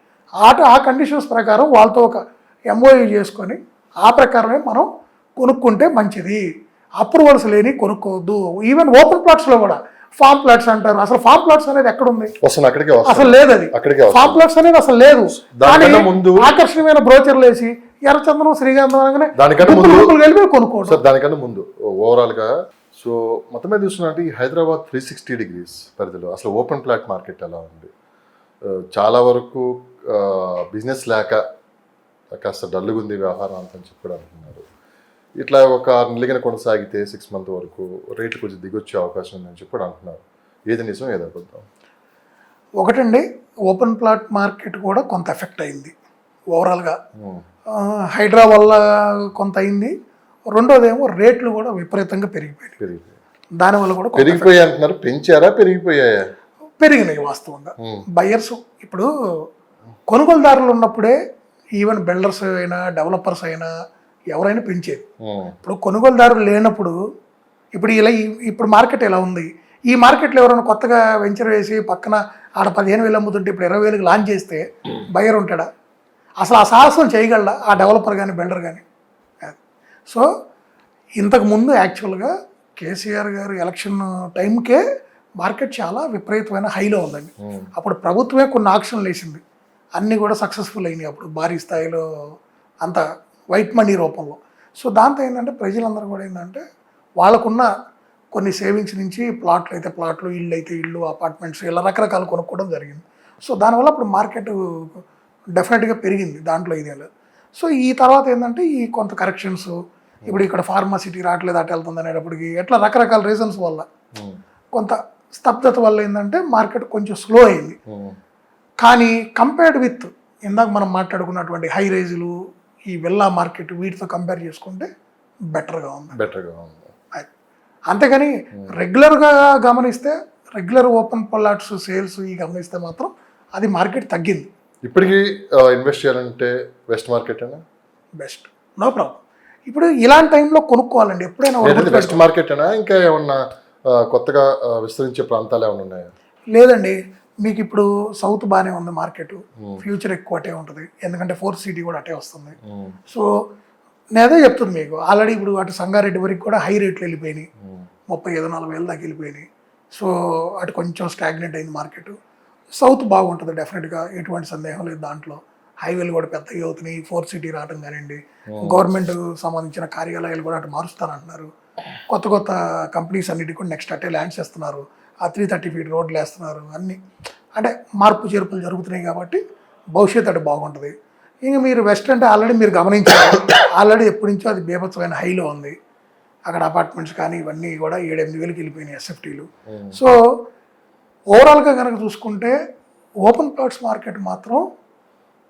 ఆ కండిషన్స్ ప్రకారం వాళ్ళతో ఒక ఎంఓయూ చేసుకొని ఆ ప్రకారమే మనం కొనుక్కుంటే మంచిది. అప్రూవల్స్ లేని కొనుక్కోవద్దు. ఈవెన్ ఓపెన్ ప్లాట్స్లో కూడా ఫామ్ ప్లాట్స్ అంటారు. అసలు ఫామ్ ప్లాట్స్ అనేది ఎక్కడ ఉంది? వస్తుంది, అక్కడికే అసలు వస్తుంది, లేదు. అది అక్కడికే వస్తుంది. ఫామ్ ప్లాట్స్ అనేది అసలు లేదు. కానీ దానికన్నా ముందు ఆకర్షణీయమైన బ్రోచర్లు వేసి ఎర్రచందనం, శ్రీగంధం అనగానే దానికన్నా ముందు వెళ్ళి కొనుక్కోవడం. సార్, దానికన్నా ముందు ఓవరాల్గా సో మొత్తం మీద చూస్తున్నట్టు ఈ హైదరాబాద్ 360 డిగ్రీస్ పరిధిలో అసలు ఓపెన్ ప్లాట్ మార్కెట్ ఎలా ఉంది? చాలా వరకు బిజినెస్ లేక కాస్త డల్లుగా ఉంది వ్యవహారం అంతని చెప్పి కూడా అంటున్నారు. ఇట్లా ఒక 6 నెలలుగా కొనసాగితే 6 మంత్ వరకు రేట్లు కొంచెం దిగొచ్చే అవకాశం ఉందని చెప్పి కూడా అంటున్నారు. ఏది నిజం, ఏది అబద్ధం? ఒకటండి, ఓపెన్ ప్లాట్ మార్కెట్ కూడా కొంత ఎఫెక్ట్ అయింది ఓవరాల్గా. హైడ్రా వల్ల కొంత అయింది. రెండోదేమో రేట్లు కూడా విపరీతంగా పెరిగిపోయాయి. దానివల్ల కూడా పెరిగిపోయాయి అంటున్నారు. పెంచారా, పెరిగిపోయాయా? పెరిగినాయి వాస్తవంగా. బయర్స్ ఇప్పుడు కొనుగోలుదారులు ఉన్నప్పుడే ఈవెన్ బిల్డర్స్ అయినా డెవలపర్స్ అయినా ఎవరైనా పెంచేది. ఇప్పుడు కొనుగోలుదారులు లేనప్పుడు ఇప్పుడు మార్కెట్ ఎలా ఉంది? ఈ మార్కెట్లో ఎవరైనా కొత్తగా వెంచర్ వేసి పక్కన ఆడ 15,000 అమ్ముతుంటే ఇప్పుడు 20,000కి లాంచ్ చేస్తే బయర్ ఉంటాడా? అసలు ఆ సాహసం చేయగలడా ఆ డెవలపర్ కానీ బిల్డర్ కానీ? సో ఇంతకుముందు యాక్చువల్గా కేసీఆర్ గారు ఎలక్షన్ టైంకే మార్కెట్ చాలా విపరీతమైన హైలో ఉందండి. అప్పుడు ప్రభుత్వమే కొన్ని ఆక్షన్లు వేసింది, అన్నీ కూడా సక్సెస్ఫుల్ అయినాయి అప్పుడు భారీ స్థాయిలో, అంత వైట్ మనీ రూపంలో. సో దాంతో ఏంటంటే ప్రజలందరూ కూడా ఏంటంటే వాళ్ళకున్న కొన్ని సేవింగ్స్ నుంచి ప్లాట్లు అయితే ప్లాట్లు, ఇళ్ళు అయితే ఇళ్ళు, అపార్ట్మెంట్స్ ఇలా రకరకాలు కొనుక్కోవడం జరిగింది. సో దానివల్ల ఇప్పుడు మార్కెట్ డెఫినెట్గా పెరిగింది, దాంట్లో ఇదే లేదు. సో ఈ తర్వాత ఏంటంటే ఈ కొంత కరెక్షన్స్, ఇప్పుడు ఇక్కడ ఫార్మాసిటీ రావట్లేదు అటు వెళ్తుంది అనేటప్పటికి ఎట్లా రకరకాల రీజన్స్ వల్ల కొంత స్తబ్దత వల్ల ఏంటంటే మార్కెట్ కొంచెం స్లో అయింది. కానీ కంపేర్డ్ విత్ ఇందాక మనం మాట్లాడుకున్నటువంటి హై రైజులు, ఈ విల్లా మార్కెట్, వీటితో కంపేర్ చేసుకుంటే బెటర్గా ఉంది. అంతేగాని రెగ్యులర్గా గమనిస్తే, రెగ్యులర్ ఓపెన్ ప్లాట్స్ సేల్స్ ఈ గమనిస్తే మాత్రం అది మార్కెట్ తగ్గింది. ఇప్పటికీ ఇన్వెస్ట్ చేయాలంటే వెస్ట్ మార్కెట్ అయినా బెస్ట్, నో ప్రాబ్లం. ఇప్పుడు ఇలాంటి టైంలో కొనుక్కోవాలండి ఎప్పుడైనా. వెస్ట్ మార్కెట్ అయినా ఇంకా ఏమన్నా కొత్తగా విస్తరించే ప్రాంతాలు ఏమైనా ఉన్నాయా? లేదండి, మీకు ఇప్పుడు సౌత్ బాగానే ఉంది మార్కెట్, ఫ్యూచర్ ఎక్కువ అటే ఉంటుంది, ఎందుకంటే 4th సిటీ కూడా అటే వస్తుంది. సో నేను అదే చెప్తుంది మీకు, ఆల్రెడీ ఇప్పుడు అటు సంగారెడ్డి వరకు కూడా హై రేట్లు వెళ్ళిపోయినాయి, 35,000-40,000 దాకా వెళ్ళిపోయినాయి. సో అటు కొంచెం స్టాగ్నెంట్ అయింది మార్కెట్. సౌత్ బాగుంటుంది డెఫినెట్గా, ఎటువంటి సందేహం లేదు దాంట్లో. హైవేలు కూడా పెద్దగా అవుతున్నాయి, 4th సిటీ రావడం కానివ్వండి, గవర్నమెంట్ సంబంధించిన కార్యాలయాలు కూడా అటు మారుస్తానంటున్నారు. కొత్త కొత్త కంపెనీస్ అన్నిటికీ కూడా నెక్స్ట్ అట్టే ల్యాండ్స్ వేస్తున్నారు, ఆ 330 ఫీట్ రోడ్లు వేస్తున్నారు, అన్నీ అంటే మార్పు చేర్పులు జరుగుతున్నాయి కాబట్టి భవిష్యత్తు అటు బాగుంటుంది. ఇంక మీరు వెస్ట్ అంటే ఆల్రెడీ మీరు గమనించారు, ఆల్రెడీ ఎప్పటి నుంచో అది బీభత్సమైన హైలో ఉంది. అక్కడ అపార్ట్మెంట్స్ కానీ ఇవన్నీ కూడా 7-8 వేలకి వెళ్ళిపోయినాయి ఎస్ఎఫ్టీలు. సో ఓవరాల్గా కనుక చూసుకుంటే ఓపెన్ ప్లాట్స్ మార్కెట్ మాత్రం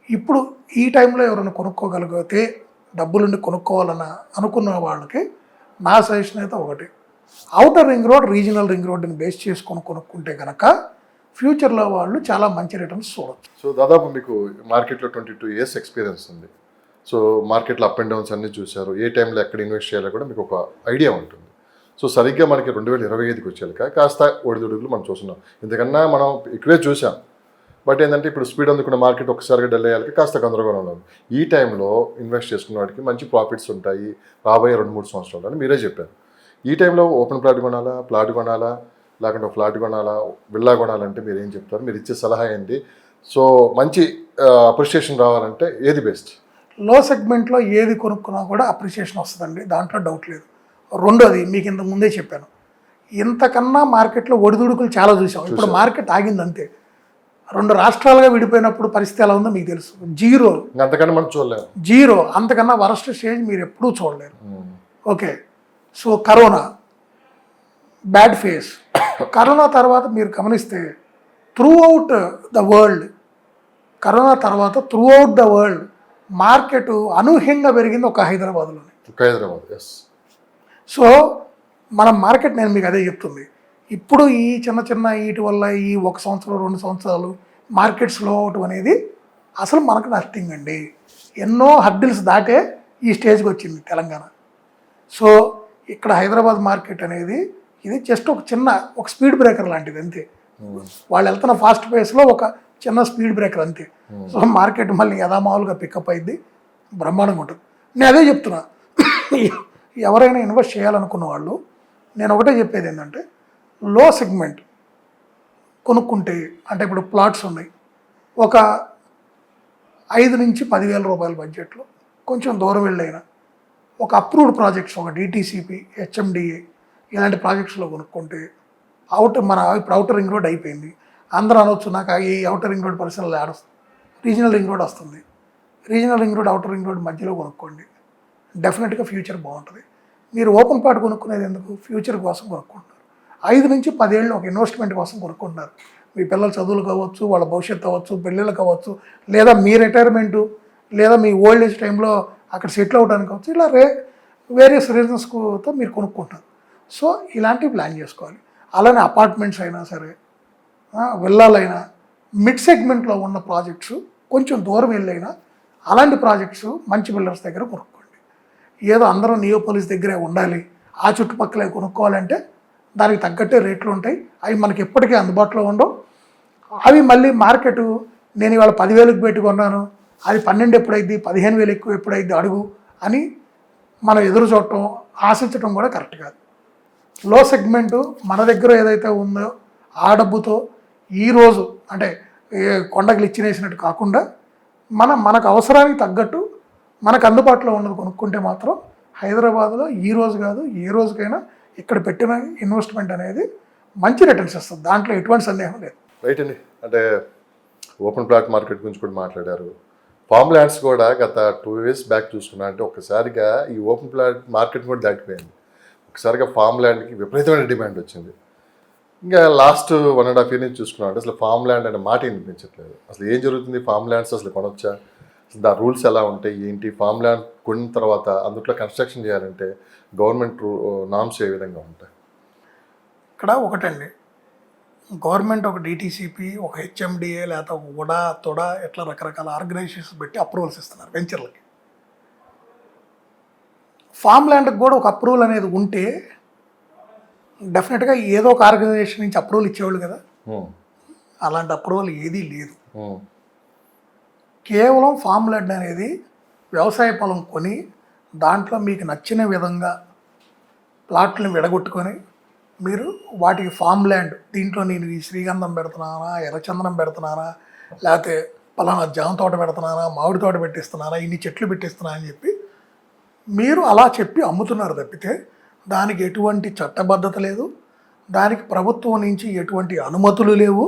ఇప్పుడు ఈ టైంలో ఎవరైనా కొనుక్కోగలిగితే, డబ్బులుండి కొనుక్కోవాలని అనుకున్న వాళ్ళకి నా సజెషన్ అయితే ఒకటి, outer ring road, regional ring రోడ్ని బేస్ చేసుకొని కొనుక్కుంటే కనుక ఫ్యూచర్లో వాళ్ళు చాలా మంచి రిటర్న్స్ చూడవచ్చు. సో దాదాపు మీకు మార్కెట్లో 22 years ఎక్స్పీరియన్స్ ఉంది. సో మార్కెట్లో అప్ అండ్ డౌన్స్ అన్నీ చూశారు, ఏ టైంలో ఎక్కడ ఇన్వెస్ట్ చేయాలో కూడా మీకు ఒక ఐడియా ఉంటుంది. సో సరిగ్గా మనకి 2025కి వచ్చేలాక కాస్త ఒడిదుడుగులు మనం చూస్తున్నాం, ఎందుకన్నా మనం ఇక్కడే చూసాం. బట్ ఏంటంటే ఇప్పుడు స్పీడ్ అందుకున్న మార్కెట్ ఒకసారిగా డల్ అయ్యాక కాస్త గందరగోళంలో ఉంది. ఈ టైంలో ఇన్వెస్ట్ చేసుకున్న వాటికి మంచి ప్రాఫిట్స్ ఉంటాయి రాబోయే 2-3 సంవత్సరాలు అని మీరే చెప్పారు. ఈ టైంలో ఓపెన్ ప్లాట్ కొనాలా, లేకుంటే ఫ్లాట్ కొనాలా, విల్లా కొనాలంటే మీరు ఏం చెప్తారు? మీరు ఇచ్చే సలహా ఏంటి? సో మంచి అప్రిషియేషన్ రావాలంటే ఏది బెస్ట్? లో సెగ్మెంట్లో ఏది కొనుక్కున్నా కూడా అప్రిషియేషన్ వస్తుందండి, దాంట్లో డౌట్ లేదు. రెండోది మీకు ఇంత ముందే చెప్పాను, ఇంతకన్నా మార్కెట్లో ఒడిదుడుకులు చాలా చూసాం. ఇప్పుడు మార్కెట్ ఆగింది అంతే. 2 రాష్ట్రాలుగా విడిపోయినప్పుడు పరిస్థితి ఎలా ఉందో మీకు తెలుసు, జీరో. అంతకన్నా మనం చూడలేము, జీరో. అంతకన్నా వరస్ట్ స్టేజ్ మీరు ఎప్పుడూ చూడలేరు. Okay, so corona bad phase. Corona తర్వాత మీరు గమనిస్తే through out the world market అనూహ్యంగా పెరిగింది ఒక హైదరాబాద్లోనే. సో మన మార్కెట్, నేను మీకు అదే చెప్తుంది, ఇప్పుడు ఈ చిన్న వీటి వల్ల ఈ 1 సంవత్సరం 2 సంవత్సరాలు మార్కెట్ స్లో అవటం అనేది అసలు మనకు నథింగ్ అండి. ఎన్నో హర్డిల్స్ దాటే ఈ స్టేజ్కి వచ్చింది తెలంగాణ. సో ఇక్కడ హైదరాబాద్ మార్కెట్ అనేది ఇది జస్ట్ ఒక స్పీడ్ బ్రేకర్ లాంటిది అంతే. వాళ్ళు వెళ్తున్న ఫాస్ట్ పేస్లో ఒక చిన్న స్పీడ్ బ్రేకర్ అంతే. సో మార్కెట్ మళ్ళీ యథామావులుగా పికప్ అయింది, బ్రహ్మాండంగా ఉంటుంది. నేను అదే చెప్తున్నా, ఎవరైనా ఇన్వెస్ట్ చేయాలనుకున్న వాళ్ళు నేను ఒకటే చెప్పేది ఏంటంటే, లో సెగ్మెంట్ కొనుక్కుంటే, అంటే ఇప్పుడు ప్లాట్స్ ఉన్నాయి ఒక 5 నుంచి 10,000 రూపాయల బడ్జెట్లో కొంచెం దూరం వెళ్ళైనా ఒక అప్రూవ్డ్ ప్రాజెక్ట్స్, ఒక డిటీసీపీ, హెచ్ఎండిఏ ఇలాంటి ప్రాజెక్ట్స్లో కొనుక్కుంటే ఇప్పుడు అవుటర్ రింగ్ రోడ్ అయిపోయింది. అందరూ అనొచ్చు నాకు ఈ అవుటర్ రింగ్ రోడ్ పరిసరాలు ఆడొస్తుంది, రీజనల్ రింగ్ రోడ్ వస్తుంది. Regional ring road, outer ring road మధ్యలో కొనుక్కోండి, డెఫినెట్గా ఫ్యూచర్ బాగుంటుంది. మీరు ఓపెన్ ప్లాట్ కొనుక్కునేది ఎందుకు? ఫ్యూచర్ కోసం కొనుక్కుంటున్నారు. 5 నుంచి 10 ఏళ్ళు ఒక ఇన్వెస్ట్మెంట్ కోసం కొనుక్కుంటున్నారు. మీ పిల్లల చదువులు కావచ్చు, వాళ్ళ భవిష్యత్తు అవ్వచ్చు, పెళ్ళిళ్ళు కావచ్చు, లేదా మీ రిటైర్మెంటు, లేదా మీ ఓల్డ్ ఏజ్ టైంలో అక్కడ సెటిల్ అవ్వడానికి కావచ్చు, ఇలా వేరియస్ రీజన్స్తో మీరు కొనుక్కుంటారు. సో ఇలాంటివి ప్లాన్ చేసుకోవాలి. అలానే అపార్ట్మెంట్స్ అయినా సరే, విల్లాలైనా, మిడ్ సెగ్మెంట్లో ఉన్న ప్రాజెక్ట్స్ కొంచెం దూరం వెళ్ళైనా అలాంటి ప్రాజెక్ట్స్ మంచి బిల్డర్స్ దగ్గర కొనుక్కోండి. ఏదో అందరూ నియోపోలిస్ దగ్గరే ఉండాలి, ఆ చుట్టుపక్కలే కొనుక్కోవాలంటే దానికి తగ్గట్టే రేట్లు ఉంటాయి. అవి మనకి ఎప్పటికీ అందుబాటులో ఉండవు. అవి మళ్ళీ మార్కెట్ నేను ఇవాళ 10,000కి పెట్టుకున్నాను, అది 12 ఎప్పుడైద్ది, 15,000 ఎక్కువ ఎప్పుడైద్ది అడుగు అని మనం ఎదురు చూడటం, ఆశించడం కూడా కరెక్ట్ కాదు. లో సెగ్మెంటు మన దగ్గర ఏదైతే ఉందో ఆ డబ్బుతో ఈరోజు అంటే కొండకి ఇచ్చినేసినట్టు కాకుండా మనకు అవసరానికి తగ్గట్టు మనకు అందుబాటులో ఉన్నది కొనుక్కుంటే మాత్రం హైదరాబాద్లో ఈ రోజు కాదు ఏ రోజుకైనా ఇక్కడ పెట్టిన ఇన్వెస్ట్మెంట్ అనేది మంచి రిటర్న్స్ ఇస్తుంది, దాంట్లో ఎటువంటి సందేహం లేదు. రైట్ అండి. అంటే ఓపెన్ ప్లాట్ మార్కెట్ గురించి కూడా మాట్లాడారు. ఫామ్ ల్యాండ్స్ కూడా గత 2 years బ్యాక్ చూసుకున్నా అంటే ఒక్కసారిగా ఈ ఓపెన్ ప్లాట్ మార్కెట్ కూడా దాటిపోయింది. ఒకసారిగా ఫామ్ ల్యాండ్కి విపరీతమైన డిమాండ్ వచ్చింది. ఇంకా లాస్ట్ 1.5 year నుంచి చూసుకున్నాం అంటే అసలు ఫామ్ ల్యాండ్ అనే మాట వినిపించట్లేదు. అసలు ఏం జరుగుతుంది? ఫామ్ ల్యాండ్స్ అసలు కొనొచ్చా? అసలు దాని రూల్స్ ఎలా ఉంటాయి ఏంటి? ఫామ్ ల్యాండ్ కొన్న తర్వాత అందులో కన్స్ట్రక్షన్ చేయాలంటే గవర్నమెంట్ నామ్స్ ఏ విధంగా ఉంటాయి? ఇక్కడ ఒకటండి, గవర్నమెంట్ ఒక డిటీసీపీ, ఒక హెచ్ఎండిఏ, లేకపోతే ఒక ఉడా తొడా ఇట్లా రకరకాల ఆర్గనైజేషన్స్ పెట్టి అప్రూవల్స్ ఇస్తున్నారు వెంచర్లకి. ఫామ్ ల్యాండ్కి కూడా ఒక అప్రూవల్ అనేది ఉంటే డెఫినెట్గా ఏదో ఒక ఆర్గనైజేషన్ నుంచి అప్రూవల్ ఇచ్చేవాళ్ళు కదా. అలాంటి అప్రూవల్ ఏదీ లేదు. కేవలం ఫామ్ ల్యాండ్ అనేది వ్యవసాయ పొలం కొని దాంట్లో మీకు నచ్చిన విధంగా ప్లాట్లను విడగొట్టుకొని మీరు వాటికి ఫామ్ ల్యాండ్, దీంట్లో నేను ఈ శ్రీగంధం పెడుతున్నానా, ఎర్రచందనం పెడుతున్నానా, లేకపోతే పలానా జామ తోట పెడుతున్నానా, మామిడి తోట పెట్టిస్తున్నానా, ఇన్ని చెట్లు పెట్టిస్తున్నా అని చెప్పి మీరు అలా చెప్పి అమ్ముతున్నారు తప్పితే దానికి ఎటువంటి చట్టబద్ధత లేదు, దానికి ప్రభుత్వం నుంచి ఎటువంటి అనుమతులు లేవు.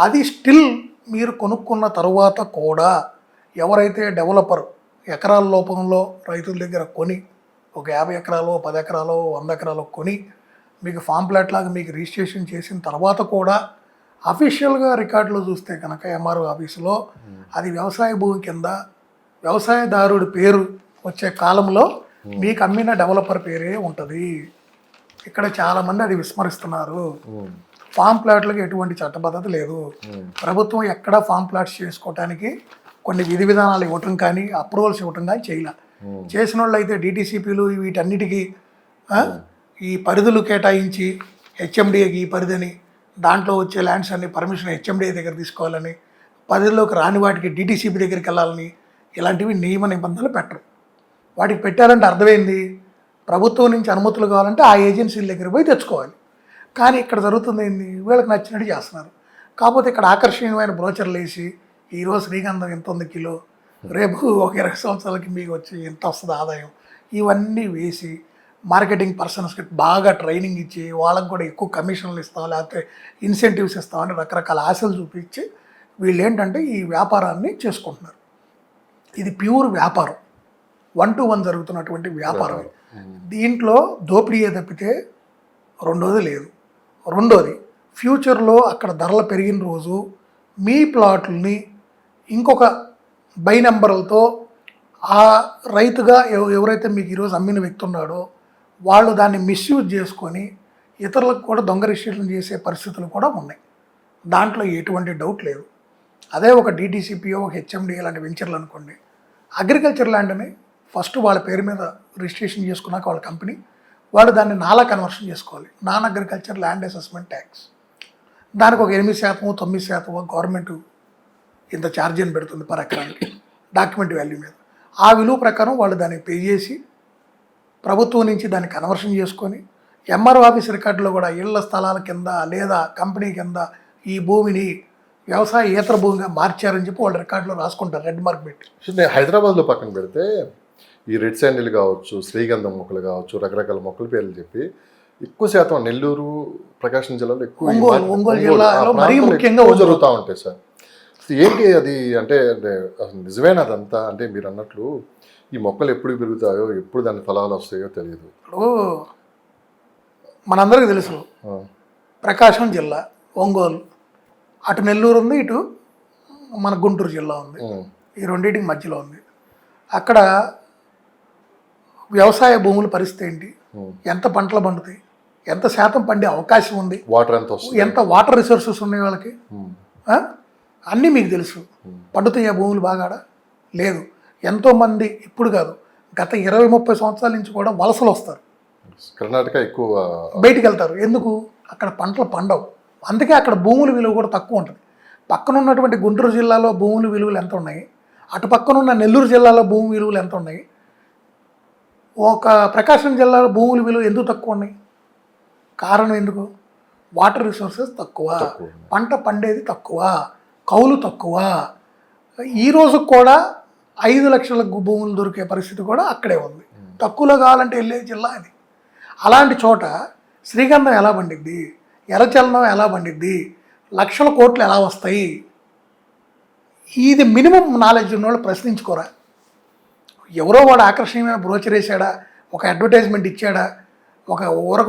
అది స్టిల్ మీరు కొనుక్కున్న తరువాత కూడా ఎవరైతే డెవలపర్ ఎకరాల లోపంలో రైతుల దగ్గర కొని ఒక 50 ఎకరాలు, 10 ఎకరాలు, 100 ఎకరాలు కొని మీకు ఫామ్ ప్లాట్ లాగా మీకు రిజిస్ట్రేషన్ చేసిన తర్వాత కూడా అఫీషియల్గా రికార్డులో చూస్తే కనుక ఎంఆర్ఓ ఆఫీసులో అది వ్యవసాయ భూమి కింద వ్యవసాయదారుడి పేరు వచ్చే కాలంలో మీకు అమ్మిన డెవలపర్ పేరే ఉంటుంది. ఇక్కడ చాలామంది అది విస్మరిస్తున్నారు. ఫామ్ ప్లాట్లకు ఎటువంటి చట్టబద్ధత లేదు. ప్రభుత్వం ఎక్కడా ఫామ్ ప్లాట్స్ చేసుకోవటానికి కొన్ని విధి విధానాలు ఇవ్వటం కానీ అప్రూవల్స్ ఇవ్వటం కానీ చేయలే. చేసిన వాళ్ళు అయితే డిటీసీపీలు వీటన్నిటికీ ఈ పరిధులు కేటాయించి హెచ్ఎండిఏకి ఈ పరిధిని, దాంట్లో వచ్చే ల్యాండ్స్ అన్ని పర్మిషన్ హెచ్ఎండిఏ దగ్గర తీసుకోవాలని, పరిధిలోకి రాని వాటికి డిటీసీపీ దగ్గరికి వెళ్ళాలని ఇలాంటివి నియమ నిబంధనలు పెట్టరు. వాటికి పెట్టారంటే అర్థమైంది, ప్రభుత్వం నుంచి అనుమతులు కావాలంటే ఆ ఏజెన్సీల దగ్గర పోయి తెచ్చుకోవాలి. కానీ ఇక్కడ జరుగుతుంది ఏంది, వీళ్ళకి నచ్చినట్టు చేస్తున్నారు. కాకపోతే ఇక్కడ ఆకర్షణీయమైన బ్రోచర్లు వేసి ఈరోజు శ్రీగంధం ఎంత ఉంది కిలో, రేపు ఒక 20 సంవత్సరాలకి మీకు వచ్చి ఎంత వస్తుంది ఆదాయం, ఇవన్నీ వేసి మార్కెటింగ్ పర్సన్స్కి బాగా ట్రైనింగ్ ఇచ్చి వాళ్ళకి కూడా ఎక్కువ కమిషన్లు ఇస్తాం, లేకపోతే ఇన్సెంటివ్స్ ఇస్తామని రకరకాల ఆశలు చూపించి వీళ్ళు ఏంటంటే ఈ వ్యాపారాన్ని చేసుకుంటున్నారు. ఇది ప్యూర్ వ్యాపారం, 1 to 1 జరుగుతున్నటువంటి వ్యాపారం. దీంట్లో దోపిడీ తప్పితే రెండోది లేదు. రెండోది, ఫ్యూచర్లో అక్కడ ధరలు పెరిగిన రోజు మీ ప్లాట్లని ఇంకొక బై నెంబర్లతో ఆ రైతుగా ఎవరైతే మీకు ఈరోజు అమ్మిన వ్యక్తి ఉన్నాడో వాళ్ళు దాన్ని మిస్యూజ్ చేసుకొని ఇతరులకు కూడా దొంగ రిజిస్ట్రేషన్ చేసే పరిస్థితులు కూడా ఉన్నాయి. దాంట్లో ఎటువంటి డౌట్ లేదు. అదే ఒక డిటీసీపీఓ, ఒక హెచ్ఎండి లాంటి వెంచర్లు అనుకోండి, అగ్రికల్చర్ ల్యాండ్ని ఫస్ట్ వాళ్ళ పేరు మీద రిజిస్ట్రేషన్ చేసుకున్నాక వాళ్ళ కంపెనీ వాడు దాన్ని నాలా కన్వర్షన్ చేసుకోవాలి. Non agriculture land assessment tax. దానికి ఒక 8%, 9% గవర్నమెంట్ ఇంత ఛార్జ్ అని పెడుతుంది పర్ ఎకరానికి డాక్యుమెంట్ వాల్యూ మీద. ఆ విలువ ప్రకారం వాళ్ళు దాన్ని పే చేసి ప్రభుత్వం నుంచి దాన్ని కన్వర్షన్ చేసుకొని ఎంఆర్ఓ ఆఫీస్ రికార్డులో కూడా ఇళ్ల స్థలాల కింద లేదా కంపెనీ కింద ఈ భూమిని వ్యవసాయేతర భూమిగా మార్చారని చెప్పి వాళ్ళు రికార్డులో రాసుకుంటారు రెడ్ మార్క్ పెట్టి. నేను హైదరాబాద్లో పక్కన పెడితే ఈ రెడ్ శాండిల్ కావచ్చు, శ్రీగంధం మొక్కలు కావచ్చు, రకరకాల మొక్కల పేర్లు చెప్పి ఎక్కువ శాతం నెల్లూరు, ప్రకాశం జిల్లాలో ఎక్కువ ఒంగోలు జిల్లాలో మరీ ముఖ్యంగా జరుగుతూ ఉంటాయి సార్. ఏంటి అది అంటే అసలు నిజమేనా అదంతా? అంటే మీరు అన్నట్లు ఈ మొక్కలు ఎప్పుడు పెరుగుతాయో, ఎప్పుడు దాని ఫలాలు వస్తాయో తెలియదు. ఇప్పుడు మనందరికీ తెలుసు ప్రకాశం జిల్లా, ఒంగోలు, అటు నెల్లూరు ఉంది, ఇటు మన గుంటూరు జిల్లా ఉంది, ఈ రెండింటికి మధ్యలో ఉంది. అక్కడ వ్యవసాయ భూముల పరిస్థితి ఏంటి, ఎంత పంటలు పండుతాయి, ఎంత శాతం పండే అవకాశం ఉంది, వాటర్ ఎంత వస్తుంది, ఎంత వాటర్ రిసోర్సెస్ ఉన్నాయి వాళ్ళకి, అన్నీ మీకు తెలుసు. పండుతాయి ఆ భూములు బాగా లేదు. ఎంతోమంది ఇప్పుడు కాదు, గత 20-30 సంవత్సరాల నుంచి కూడా వలసలు వస్తారు, కర్ణాటక ఎక్కువ బయటికి వెళ్తారు. ఎందుకు? అక్కడ పంటలు పండవు, అందుకే అక్కడ భూముల విలువ కూడా తక్కువ ఉంటుంది. పక్కన ఉన్నటువంటి గుంటూరు జిల్లాలో భూముల విలువలు ఎంత ఉన్నాయి, అటు పక్కన ఉన్న నెల్లూరు జిల్లాలో భూమి విలువలు ఎంత ఉన్నాయి, ఒక ప్రకాశం జిల్లాలో భూముల విలువ ఎందుకు తక్కువ ఉన్నాయి? కారణం ఎందుకు? వాటర్ రిసోర్సెస్ తక్కువ, పంట పండేది తక్కువ, కౌలు తక్కువ. ఈరోజు కూడా 5 లక్షల భూములు దొరికే పరిస్థితి కూడా అక్కడే ఉంది. తక్కువలో కావాలంటే వెళ్ళే జిల్లా అది. అలాంటి చోట శ్రీగంధం ఎలా పండిద్ది, ఎర్రచందనం ఎలా పండిద్ది, లక్షల కోట్లు ఎలా వస్తాయి? ఇది మినిమం నాలెడ్జ్ ఉన్నవాళ్ళు ప్రశ్నించుకోరా? ఎవరో వాడు ఆకర్షణీయమైన బ్రోచర్ వేసాడా, ఒక అడ్వర్టైజ్మెంట్ ఇచ్చాడా, ఒక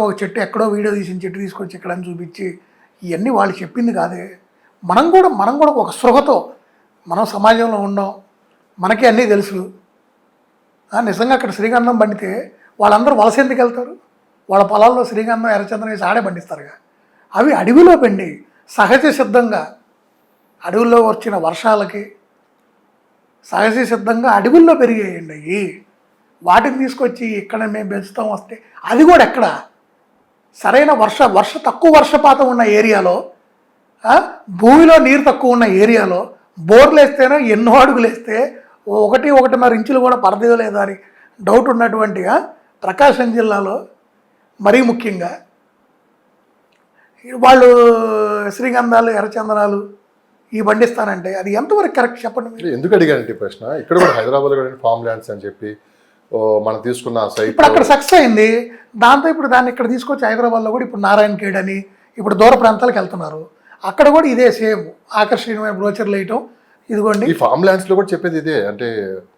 ఒక చెట్టు ఎక్కడో వీడియో తీసిన చెట్టు తీసుకొచ్చి ఎక్కడని చూపించి ఇవన్నీ వాళ్ళు చెప్పింది కాదే. మనం కూడా ఒక స్పృహతో మనం సమాజంలో ఉన్నాం, మనకి అన్నీ తెలుసు. నిజంగా అక్కడ శ్రీగంధం పండితే వాళ్ళందరూ వలస ఎందుకు వెళ్తారు? వాళ్ళ పొలాల్లో శ్రీగంధం, ఎర్రచందనం వేసి ఆడే పండిస్తారుగా. అవి అడవిలో పండి సహజ సిద్ధంగా అడవుల్లో వచ్చిన వర్షాలకి సహజ సిద్ధంగా అడవుల్లో పెరిగేయండి అవి. వాటిని తీసుకొచ్చి ఇక్కడ మేము పెంచుతాం వస్తే అది కూడా ఎక్కడ సరైన తక్కువ వర్షపాతం ఉన్న ఏరియాలో, భూమిలో నీరు తక్కువ ఉన్న ఏరియాలో బోర్లు వేస్తేనో ఎన్నో అడుగులు వేస్తే 1-1.5 ఇంచులు కూడా పడదో లేదా అని డౌట్ ఉన్నటువంటిగా ప్రకాశం జిల్లాలో మరీ ముఖ్యంగా వాళ్ళు శ్రీగంధాలు, ఎర్రచందనాలు ఈ పండిస్తానంటే అది ఎంతవరకు కరెక్ట్ చెప్పండి మీరు? ఎందుకు అడిగానంటే ప్రశ్న, ఇక్కడ కూడా హైదరాబాద్లో కూడా ఫామ్ ల్యాండ్స్ అని చెప్పి మనం తీసుకున్న సైట్ ఇప్పుడు అక్కడ సక్సెస్ అయింది. దాంతో ఇప్పుడు దాన్ని ఇక్కడ తీసుకొచ్చి హైదరాబాద్లో కూడా ఇప్పుడు నారాయణ ఖేడ్ అని ఇప్పుడు దూర ప్రాంతాలకు వెళ్తున్నారు. అక్కడ కూడా ఇదే సేమ్ ఆకర్షణీయమైన బ్రోచర్లు వేయటం. ఇదిగోండి ఈ ఫామ్ ల్యాండ్స్లో కూడా చెప్పేది ఇదే, అంటే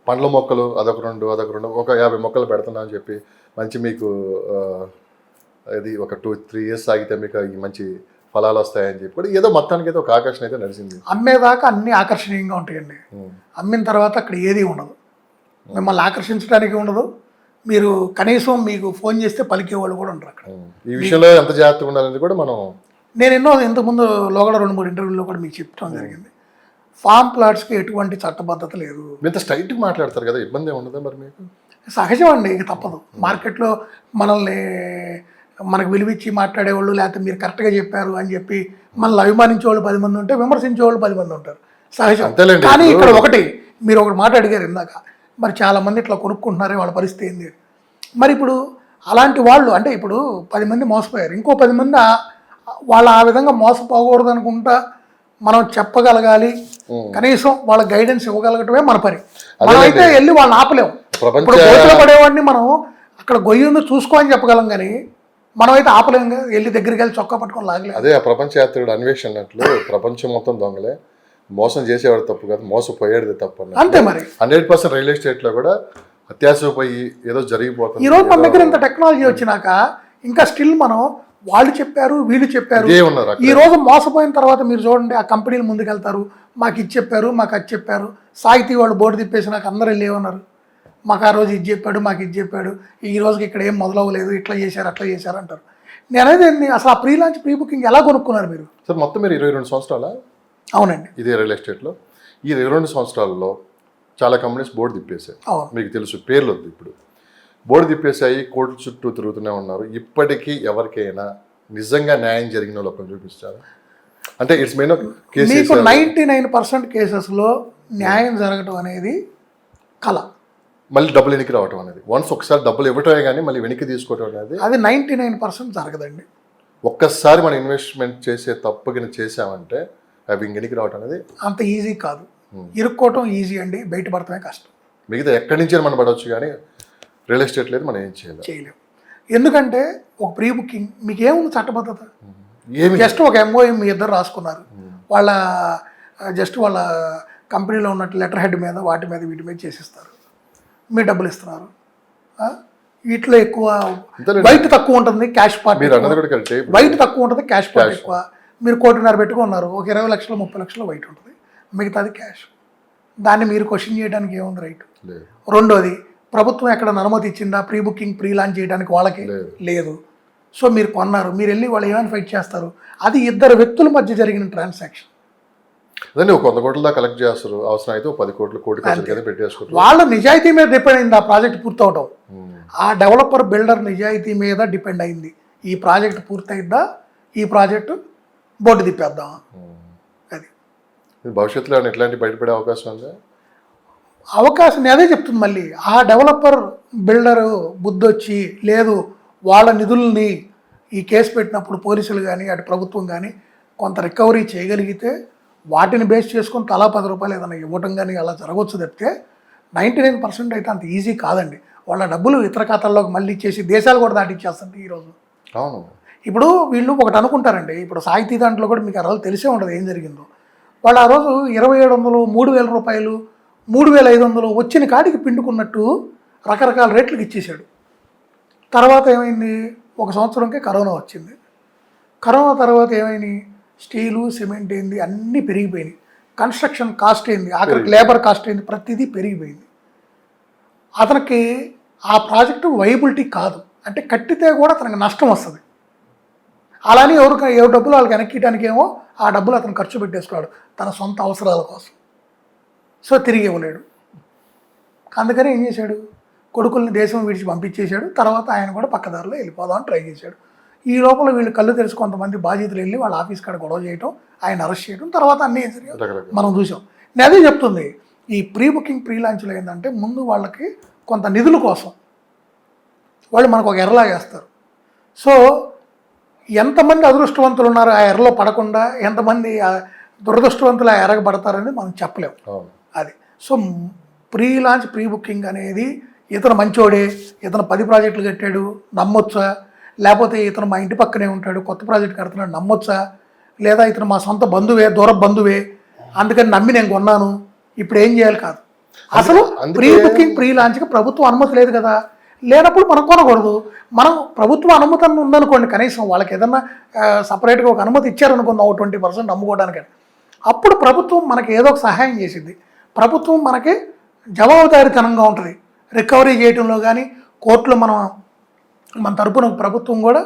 పండ్ల మొక్కలు అదొక రెండు ఒక 50 మొక్కలు పెడుతున్నా అని చెప్పి మంచి మీకు అది ఒక 2-3 ఇయర్స్ ఆగితే మీకు ఈ మంచి ఫలాలు వస్తాయని చెప్పి కూడా ఏదో మొత్తానికి అయితే ఒక ఆకర్షణ అయితే నడిచింది. అమ్మేదాకా అన్ని ఆకర్షణీయంగా ఉంటాయండి, అమ్మిన తర్వాత అక్కడ ఏది ఉండదు, మిమ్మల్ని ఆకర్షించడానికి ఉండదు. మీరు కనీసం మీకు ఫోన్ చేస్తే పలికేవాళ్ళు కూడా ఉంటారు అక్కడ. ఈ విషయంలో ఎంత జాగ్రత్తగా ఉండాలని కూడా మనం నేను ఇంతకుముందు లోగడ 2-3 ఇంటర్వ్యూలో కూడా మీకు చెప్పడం జరిగింది. ఫామ్ ప్లాట్స్కి ఎటువంటి చట్టబద్ధత లేదు. ఇంత స్ట్రైట్గా మాట్లాడతారు కదా, ఇబ్బంది ఉండదా మరి మీకు? సహజం అండి, ఇక తప్పదు. మార్కెట్లో మనకు విలువిచ్చి మాట్లాడేవాళ్ళు, లేకపోతే మీరు కరెక్ట్గా చెప్పారు అని చెప్పి మనల్ని అభిమానించే వాళ్ళు 10 మంది ఉంటే, విమర్శించే వాళ్ళు 10 మంది ఉంటారు, సహజం. కానీ ఇక్కడ మీరు ఒకటి మాట అడిగారు ఇందాక, మరి చాలామంది ఇట్లా కొనుక్కుంటున్నారే వాళ్ళ పరిస్థితి ఏంది? మరి ఇప్పుడు అలాంటి వాళ్ళు అంటే ఇప్పుడు 10 మంది మోసపోయారు, ఇంకో 10 మంది వాళ్ళు ఆ విధంగా మోసపోకూడదు అనుకుంటా మనం చెప్పగలగాలి, కనీసం వాళ్ళ గైడెన్స్ ఇవ్వగలగటమే మన పని. మనం అయితే వెళ్ళి వాళ్ళని ఆపలేము. ఇప్పుడు గోతులో పడేవాడిని మనం అక్కడ గొయ్యిందో చూసుకో అని చెప్పగలం, కానీ మనం అయితే ఆపలేము, వెళ్ళి దగ్గరికి వెళ్ళి చొక్కా పట్టుకొని లాగలేదు. అదే ఆ ప్రపంచ యాత్రికుడు అన్వేషణ అన్నట్లు ప్రపంచం మొత్తం దొంగలే, మోసం చేసేవాడు తప్పు కాదు, మోసపోయేది తప్పు అన్న అంతే. మరి 100% రియల్ ఎస్టేట్లో కూడా అత్యాశపోయి ఏదో జరిగిపోతుంది. ఈరోజు మన దగ్గర ఇంత టెక్నాలజీ వచ్చినాక ఇంకా స్టిల్ మనం వాళ్ళు చెప్పారు వీళ్ళు చెప్పారు. ఈ రోజు మోసపోయిన తర్వాత మీరు చూడండి, ఆ కంపెనీలు ముందుకెళ్తారు, మాకు ఇది చెప్పారు, మాకు అది చెప్పారు. సాహితీ వాళ్ళు బోర్డు తిప్పేసి నాకు అందరూ లేవన్నారు, మాకు ఆ రోజు ఇది చెప్పాడు, మాకు ఇది చెప్పాడు, ఈ రోజుకి ఇక్కడ ఏం మొదలవ్వలేదు, ఇట్లా చేశారు అట్లా చేశారు అంటారు. నేనేది అసలు ఆ ప్రీ లాంచ్ ప్రీ బుకింగ్ ఎలా కొనుక్కున్నారు మీరు? సార్ మొత్తం మీరు 22 సంవత్సరాలా? అవునండి. ఇదే రియల్ ఎస్టేట్లో ఈ 22 సంవత్సరాల్లో చాలా కంపెనీస్ బోర్డు తిప్పేశాయి, మీకు తెలుసు, పేర్లు వద్దు ఇప్పుడు. బోర్డు తిప్పేసాయి, కోర్టు చుట్టూ తిరుగుతూనే ఉన్నారు. ఇప్పటికీ ఎవరికైనా నిజంగా న్యాయం జరిగిన వాళ్ళు ఒకరు చూపిస్తారు? అంటే ఇట్స్ మెయిన్ కేసు మీకు 99% కేసెస్లో న్యాయం జరగటం అనేది కళ. మళ్ళీ డబ్బులు వెనక్కి రావటం అనేది, వన్స్ ఒకసారి డబ్బులు ఇవ్వటమే కానీ మళ్ళీ వెనక్కి తీసుకోవటం అనేది అది 99% జరగదండి. ఒక్కసారి మనం ఇన్వెస్ట్మెంట్ చేసే తప్పు కింద చేసామంటే అవి వెనక్కి రావటం అనేది అంత ఈజీ కాదు. ఇరుక్కోవటం ఈజీ అండి, బయటపడటమే కష్టం. మిగతా ఎక్కడి నుంచి మనం పడవచ్చు కానీ రియల్ ఎస్టేట్ లేదు, మనం ఏం చేయలేము. ఎందుకంటే ఒక ప్రీ బుకింగ్ మీకు ఏముంది చట్టబద్ధత? ఏమి జస్ట్ ఒక ఎంఓఏ మీ ఇద్దరు రాసుకున్నారు, వాళ్ళ జస్ట్ వాళ్ళ కంపెనీలో ఉన్నట్టు లెటర్ హెడ్ మీద వాటి మీద వీటి మీద చేసిస్తారు, మీరు డబ్బులు ఇస్తున్నారు. వీటిలో ఎక్కువ వైట్ తక్కువ ఉంటుంది, క్యాష్ పార్ట్ మీరు అన్నది కూడా కరెక్టే. వైట్ తక్కువ ఉంటుంది, క్యాష్ పార్ట్ ఎక్కువ. మీరు 1.5 పెట్టుకున్నారు, ఒక 20 లక్షలు 30 లక్షలు వైట్ ఉంటుంది, మిగతాది క్యాష్. దాన్ని మీరు క్వశ్చన్ చేయడానికి ఏముంది రైట్? రెండోది, ప్రభుత్వం ఎక్కడ అనుమతి ఇచ్చిందా ప్రీ బుకింగ్ ప్రీ లాంచ్ చేయడానికి? వాళ్ళకి లేదు. సో మీరు కొన్నారు, మీరు వెళ్ళి వాళ్ళు ఏమైనా ఫైట్ చేస్తారు? అది ఇద్దరు వ్యక్తుల మధ్య జరిగిన ట్రాన్సాక్షన్. అదే ఒక 100 కోట్ల దాకా కలెక్ట్ చేస్తారు, అవసరం అయితే 10 కోట్లు ఖర్చు పెట్టేసుకుంటారు. వాళ్ళ నిజాయితీ మీద డిపెండ్ అయింది ఆ ప్రాజెక్ట్ పూర్తవటం. ఆ డెవలపర్ బిల్డర్ నిజాయితీ మీద డిపెండ్ అయింది. ఈ ప్రాజెక్ట్ పూర్తయిద్దా, ఈ ప్రాజెక్టు బోర్డు తిప్పేద్దాం. అది భవిష్యత్తులో ఎట్లాంటి బయటపడే అవకాశం ఉందా? అవకాశం అదే చెప్తుంది మళ్ళీ. ఆ డెవలపర్ బిల్డరు బుద్ధి వచ్చి లేదు, వాళ్ళ నిధుల్ని ఈ కేసు పెట్టినప్పుడు పోలీసులు కానీ అటు ప్రభుత్వం కానీ కొంత రికవరీ చేయగలిగితే వాటిని బేస్ చేసుకొని తలా 10 రూపాయలు ఏదైనా ఇవ్వటం కానీ అలా జరగవచ్చు తప్పితే 99% అయితే అంత ఈజీ కాదండి. వాళ్ళ డబ్బులు ఇతర ఖాతాల్లోకి మళ్ళీ ఇచ్చేసి దేశాలు కూడా దాటిచ్చేస్తుంది ఈరోజు. అవును. ఇప్పుడు వీళ్ళు ఒకటి అనుకుంటారండి, ఇప్పుడు సాహితీ దాంట్లో కూడా మీకు ఆ రోజు తెలిసే ఉండదు ఏం జరిగిందో. వాళ్ళు ఆ రోజు 2700, 3000 రూపాయలు, 3500 వచ్చిన కాడికి పిండుకున్నట్టు రకరకాల రేట్లకు ఇచ్చేసాడు. తర్వాత ఏమైంది, 1 సంవత్సరంకే కరోనా వచ్చింది. కరోనా తర్వాత ఏమైంది, స్టీలు సిమెంట్ ఏంది అన్నీ పెరిగిపోయినాయి, కన్స్ట్రక్షన్ కాస్ట్ ఏంది, ఆఖరికి లేబర్ కాస్ట్ ఏంది, ప్రతిదీ పెరిగిపోయింది. అతనికి ఆ ప్రాజెక్టు వైబిలిటీ కాదు, అంటే కట్టితే కూడా అతనికి నష్టం వస్తుంది. అలానే ఎవరు డబ్బులు వాళ్ళకి వెనక్కియడానికి ఏమో ఆ డబ్బులు అతను ఖర్చు పెట్టేసుకున్నాడు తన సొంత అవసరాల కోసం. సో తిరిగి ఇవ్వలేడు. అందుకని ఏం చేశాడు, కొడుకుల్ని దేశం విడిచి పంపించేశాడు. తర్వాత ఆయన కూడా పక్కదారిలో వెళ్ళిపోదామని ట్రై చేశాడు. ఈ లోపల వీళ్ళు కళ్ళు తెలిసి కొంతమంది బాధ్యతలు వెళ్ళి వాళ్ళ ఆఫీస్ కాడ గొడవ చేయడం, ఆయన అరెస్ట్ చేయడం, తర్వాత అన్నీ ఏం జరిగాయి మనం చూసాం. నేను అదే చెప్తుంది, ఈ ప్రీ బుకింగ్ ప్రీ లాంచ్లో ఏంటంటే ముందు వాళ్ళకి కొంత నిధుల కోసం వాళ్ళు మనకు ఒక ఎర్రలా వేస్తారు. సో ఎంతమంది అదృష్టవంతులు ఉన్నారు ఆ ఎర్రలో పడకుండా, ఎంతమంది దురదృష్టవంతులు ఆ ఎర్రగా పడతారని మనం చెప్పలేము. అది so pre launch pre booking అనేది ఇతను మంచోడే, ఇతను 10 ప్రాజెక్టులు కట్టాడు నమ్మొచ్చా, లేకపోతే ఇతను మా ఇంటి పక్కనే ఉంటాడు కొత్త ప్రాజెక్ట్ కడుతున్నాడు నమ్మొచ్చా, లేదా ఇతను మా సొంత బంధువే దూర బంధువే అందుకని నమ్మి నేను కొన్నాను ఇప్పుడు ఏం చేయాలి కాదు. అసలు ప్రీ బుకింగ్ ప్రీ లాంచ్కి ప్రభుత్వం అనుమతి లేదు కదా, లేనప్పుడు మనం కొనకూడదు. మనం ప్రభుత్వం అనుమతి ఉందనుకోండి, కనీసం వాళ్ళకి ఏదన్నా సపరేట్గా ఒక అనుమతి ఇచ్చారనుకుందాం 20% అమ్ముకోవడానికి, అప్పుడు ప్రభుత్వం మనకి ఏదో ఒక సహాయం చేసింది. ప్రభుత్వం మనకి జవాబుదారీతనంగా ఉంటుంది రికవరీ చేయడంలో కానీ, కోర్టులో మన తరపున ప్రభుత్వం కూడా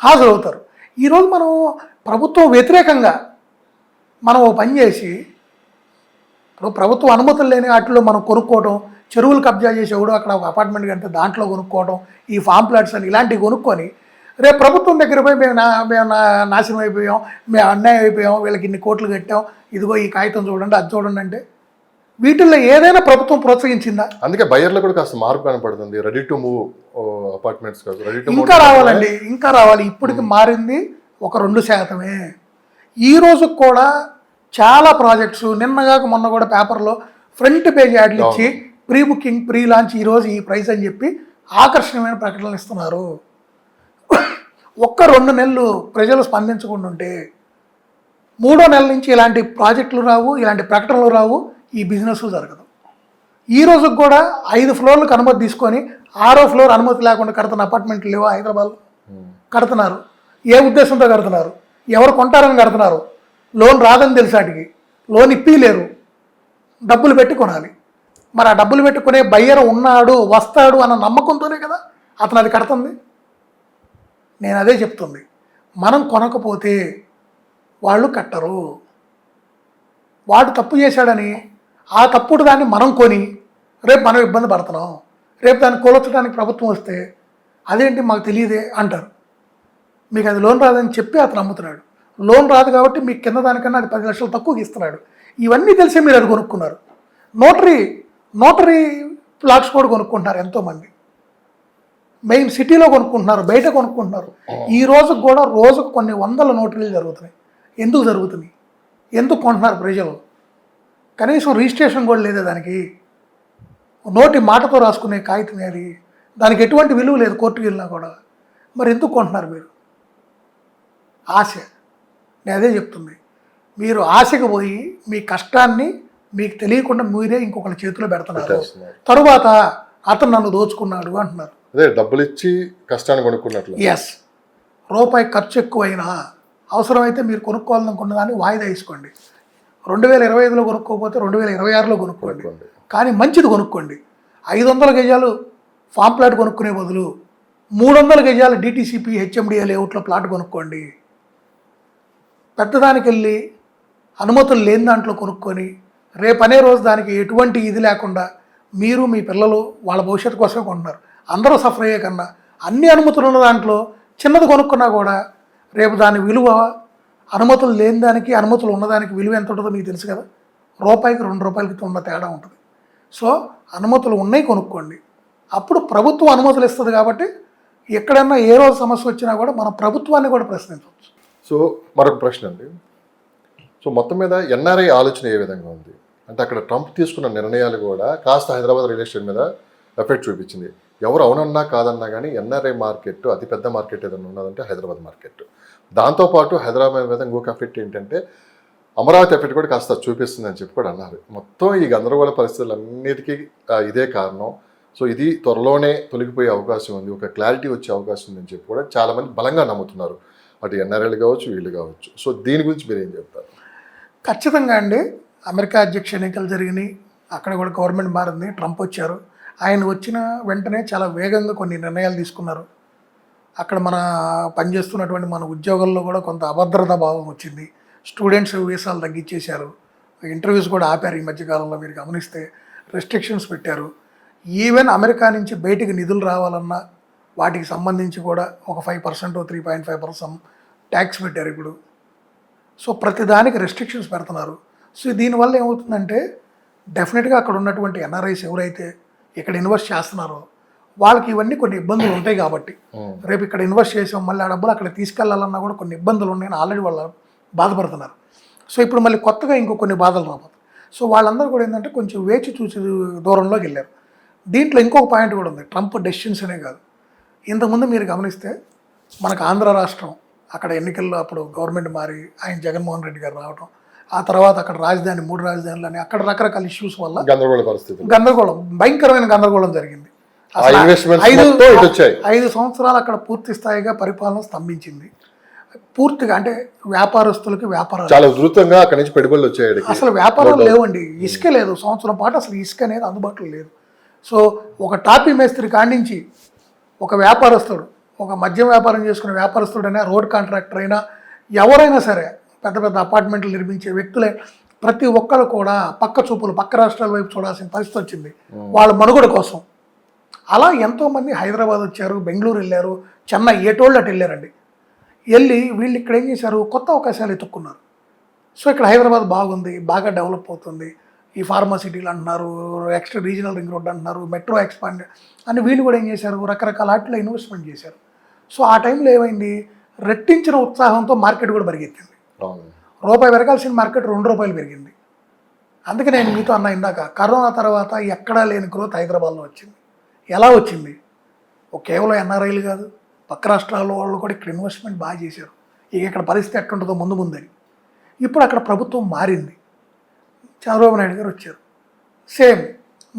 హాజరవుతారు. ఈరోజు మనం ప్రభుత్వం వ్యతిరేకంగా మనం ఓ పని చేసి, ఇప్పుడు ప్రభుత్వం అనుమతులు లేని వాటిలో మనం కొనుక్కోవడం, చెరువులు కబ్జా చేసేవాడు అక్కడ ఒక అపార్ట్మెంట్ కడితే దాంట్లో కొనుక్కోవడం, ఈ ఫామ్ ప్లాట్స్ అని ఇలాంటివి కొనుక్కొని రేపు ప్రభుత్వం దగ్గర పోయి మేము నాశనం అయిపోయాం, మేము అన్యాయం అయిపోయాం, వీళ్ళకి ఇన్ని కోట్లు కట్టాం, ఇదిగో ఈ కాగితం చూడండి అది చూడండి అంటే వీటిల్లో ఏదైనా ప్రభుత్వం ప్రోత్సహించిందా? అందుకే బయర్లో కూడా కాస్త మార్పు కనపడుతుంది. రెడీ టు మూవ్ అపార్ట్మెంట్స్ కాదు, రెడీ టు మూవ్ ఇంకా రావాలండి, ఇంకా రావాలి. ఇప్పటికి మారింది ఒక 2%. ఈ రోజు కూడా చాలా ప్రాజెక్ట్స్ నిన్నగాక మొన్న కూడా పేపర్లో ఫ్రంట్ పేజ్ యాడ్లు ఇచ్చి ప్రీ బుకింగ్ ప్రీ లాంచ్ ఈరోజు ఈ ప్రైస్ అని చెప్పి ఆకర్షణీయమైన ప్రకటనలు ఇస్తున్నారు. ఒక్క 2 నెలలు ప్రజలు స్పందించకుండా ఉంటే 3వ నెల నుంచి ఇలాంటి ప్రాజెక్టులు రావు, ఇలాంటి ప్రకటనలు రావు, ఈ బిజినెస్ జరగదు. ఈ రోజుకి కూడా 5 ఫ్లోర్లకు అనుమతి తీసుకొని 6వ ఫ్లోర్ అనుమతి లేకుండా కడుతున్న అపార్ట్మెంట్లు లేవా హైదరాబాద్లో? కడుతున్నారు. ఏ ఉద్దేశంతో కడుతున్నారు? ఎవరు కొంటారని కడుతున్నారు? లోన్ రాదని తెలిసాటికి లోన్ ఇప్పలేరు, డబ్బులు పెట్టి కొనాలి. మరి ఆ డబ్బులు పెట్టుకునే బయ్యర్ ఉన్నాడు వస్తాడు అన్న నమ్మకంతోనే కదా అతను అది కడుతుంది. నేను అదే చెప్తుంది, మనం కొనకపోతే వాళ్ళు కట్టరు. వాడు తప్పు చేశాడని ఆ తప్పుడు దాన్ని మనం కొని రేపు మనం ఇబ్బంది పడుతున్నాం. రేపు దాన్ని కూలొచ్చడానికి ప్రభుత్వం వస్తే అదేంటి మాకు తెలియదే అంటారు. మీకు అది లోన్ రాదని చెప్పి అతను అమ్ముతున్నాడు. లోన్ రాదు కాబట్టి మీకు కింద దానికన్నా అది 10 లక్షలు తక్కువకి ఇస్తున్నాడు. ఇవన్నీ తెలిసే మీరు అది కొనుక్కున్నారు. నోటరీ ప్లాట్స్ కూడా కొనుక్కుంటున్నారు ఎంతోమంది. మెయిన్ సిటీలో కొనుక్కుంటున్నారు, బయట కొనుక్కుంటున్నారు. ఈ రోజుకు కూడా రోజుకు కొన్ని వందల నోటరీలు జరుగుతున్నాయి. ఎందుకు జరుగుతున్నాయి? ఎందుకు కొంటున్నారు ప్రజలు? కనీసం రిజిస్ట్రేషన్ కూడా లేదా దానికి. నోటి మాటతో రాసుకునే కాగితం అది. దానికి ఎటువంటి విలువ లేదు కోర్టుకి వెళ్ళినా కూడా. మరి ఎందుకు కొంటున్నారు మీరు? ఆశ. నేను అదే చెప్తుంది. మీరు ఆశకు పోయి మీ కష్టాన్ని మీకు తెలియకుండా మీరే ఇంకొకరి చేతిలో పెడుతున్నారు. తరువాత అతను నన్ను దోచుకున్నాడు అంటున్నారు. అదే డబ్బులు ఇచ్చి కష్టాన్ని కొనుక్కున్నట్లు. ఎస్, రూపాయి ఖర్చు ఎక్కువైనా అవసరమైతే మీరు కొనుక్కోవాలనుకున్న దాన్ని వాయిదా వేసుకోండి. 2025లో కొనుక్కోకపోతే 2026లో కొనుక్కోండి. కానీ మంచిది కొనుక్కోండి. 500 గజాలు ఫామ్ ప్లాట్ కొనుక్కునే బదులు 300 గజాలు డిటీసీపీ హెచ్ఎండిఏ లేఅవుట్లో ప్లాట్ కొనుక్కోండి. పెద్దదానికి వెళ్ళి అనుమతులు లేని దాంట్లో కొనుక్కొని రేపనే రోజు దానికి ఎటువంటి ఇది లేకుండా మీరు మీ పిల్లలు వాళ్ళ భవిష్యత్తు కోసమే కొంటున్నారు. అందరూ సఫర్ అయ్యే కన్నా అన్ని అనుమతులు ఉన్న దాంట్లో చిన్నది కొనుక్కున్నా కూడా రేపు దాని విలువ అనుమతులు లేని దానికి అనుమతులు ఉన్నదానికి విలువ ఎంత ఉంటుందో మీకు తెలుసు కదా. రూపాయికి 2 రూపాయలకి ఉన్న తేడా ఉంటుంది. సో అనుమతులు ఉన్నాయి కొనుక్కోండి. అప్పుడు ప్రభుత్వం అనుమతులు ఇస్తుంది కాబట్టి ఎక్కడన్నా ఏ రోజు సమస్య వచ్చినా కూడా మన ప్రభుత్వాన్ని కూడా ప్రశ్నించవచ్చు. సో మరొక ప్రశ్న అండి. సో మొత్తం మీద ఎన్ఆర్ఐ ఆలోచన ఏ విధంగా ఉంది అంటే అక్కడ ట్రంప్ తీసుకున్న నిర్ణయాలు కూడా కాస్త హైదరాబాద్ రియల్ ఎస్టేట్ మీద ఎఫెక్ట్ చూపించింది. ఎవరు అవునన్నా కాదన్నా కానీ ఎన్ఆర్ఐ మార్కెట్ అతిపెద్ద మార్కెట్ ఏదైనా ఉన్నదంటే హైదరాబాద్ మార్కెట్. దాంతోపాటు హైదరాబాద్ మీద ఇంకొక ఎఫెక్ట్ ఏంటంటే అమరావతి ఎఫెక్ట్ కూడా కాస్త చూపిస్తుంది అని చెప్పి కూడా అన్నారు. మొత్తం ఈ గందరగోళ పరిస్థితులన్నిటికీ ఇదే కారణం. సో ఇది త్వరలోనే తొలగిపోయే అవకాశం ఉంది, ఒక క్లారిటీ వచ్చే అవకాశం ఉందని చెప్పి కూడా చాలామంది బలంగా నమ్ముతున్నారు. అటు ఎన్ఆర్ఐలు కావచ్చు, వీళ్ళు కావచ్చు. సో దీని గురించి మీరు ఏం చెప్తారు? ఖచ్చితంగా అండి. అమెరికా అధ్యక్ష ఎన్నికలు జరిగినాయి, అక్కడ కూడా గవర్నమెంట్ మారింది, ట్రంప్ వచ్చారు. ఆయన వచ్చిన వెంటనే చాలా వేగంగా కొన్ని నిర్ణయాలు తీసుకున్నారు. అక్కడ మన పనిచేస్తున్నటువంటి మన ఉద్యోగాల్లో కూడా కొంత అభద్రతా భావం వచ్చింది. స్టూడెంట్స్ వీసాలు తగ్గించేశారు, ఇంటర్వ్యూస్ కూడా ఆపారు. ఈ మధ్యకాలంలో మీరు గమనిస్తే రెస్ట్రిక్షన్స్ పెట్టారు. ఈవెన్ అమెరికా నుంచి బయటికి నిధులు రావాలన్నా వాటికి సంబంధించి కూడా ఒక 5% 3.5% ట్యాక్స్ పెట్టారు ఇప్పుడు. సో ప్రతిదానికి రెస్ట్రిక్షన్స్ పెడుతున్నారు. సో దీనివల్ల ఏమవుతుందంటే డెఫినెట్గా అక్కడ ఉన్నటువంటి ఎన్ఆర్ఐస్ ఎవరైతే ఇక్కడ ఇన్వెస్ట్ చేస్తున్నారో వాళ్ళకి ఇవన్నీ కొన్ని ఇబ్బందులు ఉంటాయి. కాబట్టి రేపు ఇక్కడ ఇన్వెస్ట్ చేసాం మళ్ళీ ఆ డబ్బులు అక్కడ తీసుకెళ్లాలన్నా కూడా కొన్ని ఇబ్బందులు ఉన్నాయని ఆల్రెడీ వాళ్ళు బాధపడుతున్నారు. సో ఇప్పుడు మళ్ళీ కొత్తగా ఇంకో కొన్ని బాధలు రాబోతుంది. సో వాళ్ళందరూ కూడా ఏంటంటే కొంచెం వేచి చూసి దూరంలోకి వెళ్ళారు. దీంట్లో ఇంకొక పాయింట్ కూడా ఉంది. ట్రంప్ డెసిషన్స్ అనే కాదు, ఇంతకుముందు మీరు గమనిస్తే మనకు ఆంధ్ర రాష్ట్రం అక్కడ ఎన్నికల్లో అప్పుడు గవర్నమెంట్ మారి ఆయన జగన్మోహన్ రెడ్డి గారు రావడం, ఆ తర్వాత అక్కడ రాజధాని 3 రాజధానులు అని అక్కడ రకరకాల ఇష్యూస్ వల్ల గందరగోళం, భయంకరమైన గందరగోళం జరిగింది. 5 సంవత్సరాలు అక్కడ పూర్తి స్థాయిగా పరిపాలన స్తంభించింది. పూర్తిగా అంటే వ్యాపారస్తులకి వ్యాపారాలు చాలా ద్రుతంగా అక్కడి నుంచి పెట్టుబడులు వచ్చాయి. అసలు వ్యాపారాలు లేవండి, ఇసుక లేదు. సంవత్సరం పాటు అసలు ఇసుక అనేది అందుబాటులో లేదు. సో ఒక టాపీ మేస్త్రి కాడి నుంచి ఒక వ్యాపారస్తుడు, ఒక మద్యం వ్యాపారం చేసుకునే వ్యాపారస్తుడైనా, రోడ్ కాంట్రాక్టర్ అయినా, ఎవరైనా సరే పెద్ద పెద్ద అపార్ట్మెంట్లు నిర్మించే వ్యక్తులే ప్రతి ఒక్కరు కూడా పక్క చూపులు పక్క రాష్ట్రాల వైపు చూడాల్సిన పరిస్థితి వచ్చింది వాళ్ళ మనుగడ కోసం. అలా ఎంతోమంది హైదరాబాద్ వచ్చారు, బెంగళూరు వెళ్ళారు, చెన్నై, ఏటోళ్ళు అటు వెళ్ళారండి. వెళ్ళి వీళ్ళు ఇక్కడ ఏం చేశారు, కొత్త అవకాశాలు ఎత్తుక్కున్నారు. సో ఇక్కడ హైదరాబాద్ బాగుంది, బాగా డెవలప్ అవుతుంది, ఈ ఫార్మాసిటీలు అంటున్నారు, ఎక్స్ట్రా రీజనల్ రింగ్ రోడ్ అంటున్నారు, మెట్రో ఎక్స్పాండ్ అని వీళ్ళు కూడా ఏం చేశారు, రకరకాల వాటిలో ఇన్వెస్ట్మెంట్ చేశారు. సో ఆ టైంలో ఏమైంది, రెట్టించిన ఉత్సాహంతో మార్కెట్ కూడా పెరిగెత్తింది. రూపాయి పెరగాల్సిన మార్కెట్ 2 రూపాయలు పెరిగింది. అందుకే నేను మీతో అన్న ఇందాక, కరోనా తర్వాత ఎక్కడా లేని గ్రోత్ హైదరాబాద్లో వచ్చింది. ఎలా వచ్చింది? కేవలం ఎన్ఆర్ఐలు కాదు, పక్క రాష్ట్రాల వాళ్ళు కూడా ఇక్కడ ఇన్వెస్ట్మెంట్ బాగా చేశారు. ఇక ఇక్కడ పరిస్థితి ఎట్టుంటుందో ముందని. ఇప్పుడు అక్కడ ప్రభుత్వం మారింది, చంద్రబాబు నాయుడు గారు వచ్చారు. సేమ్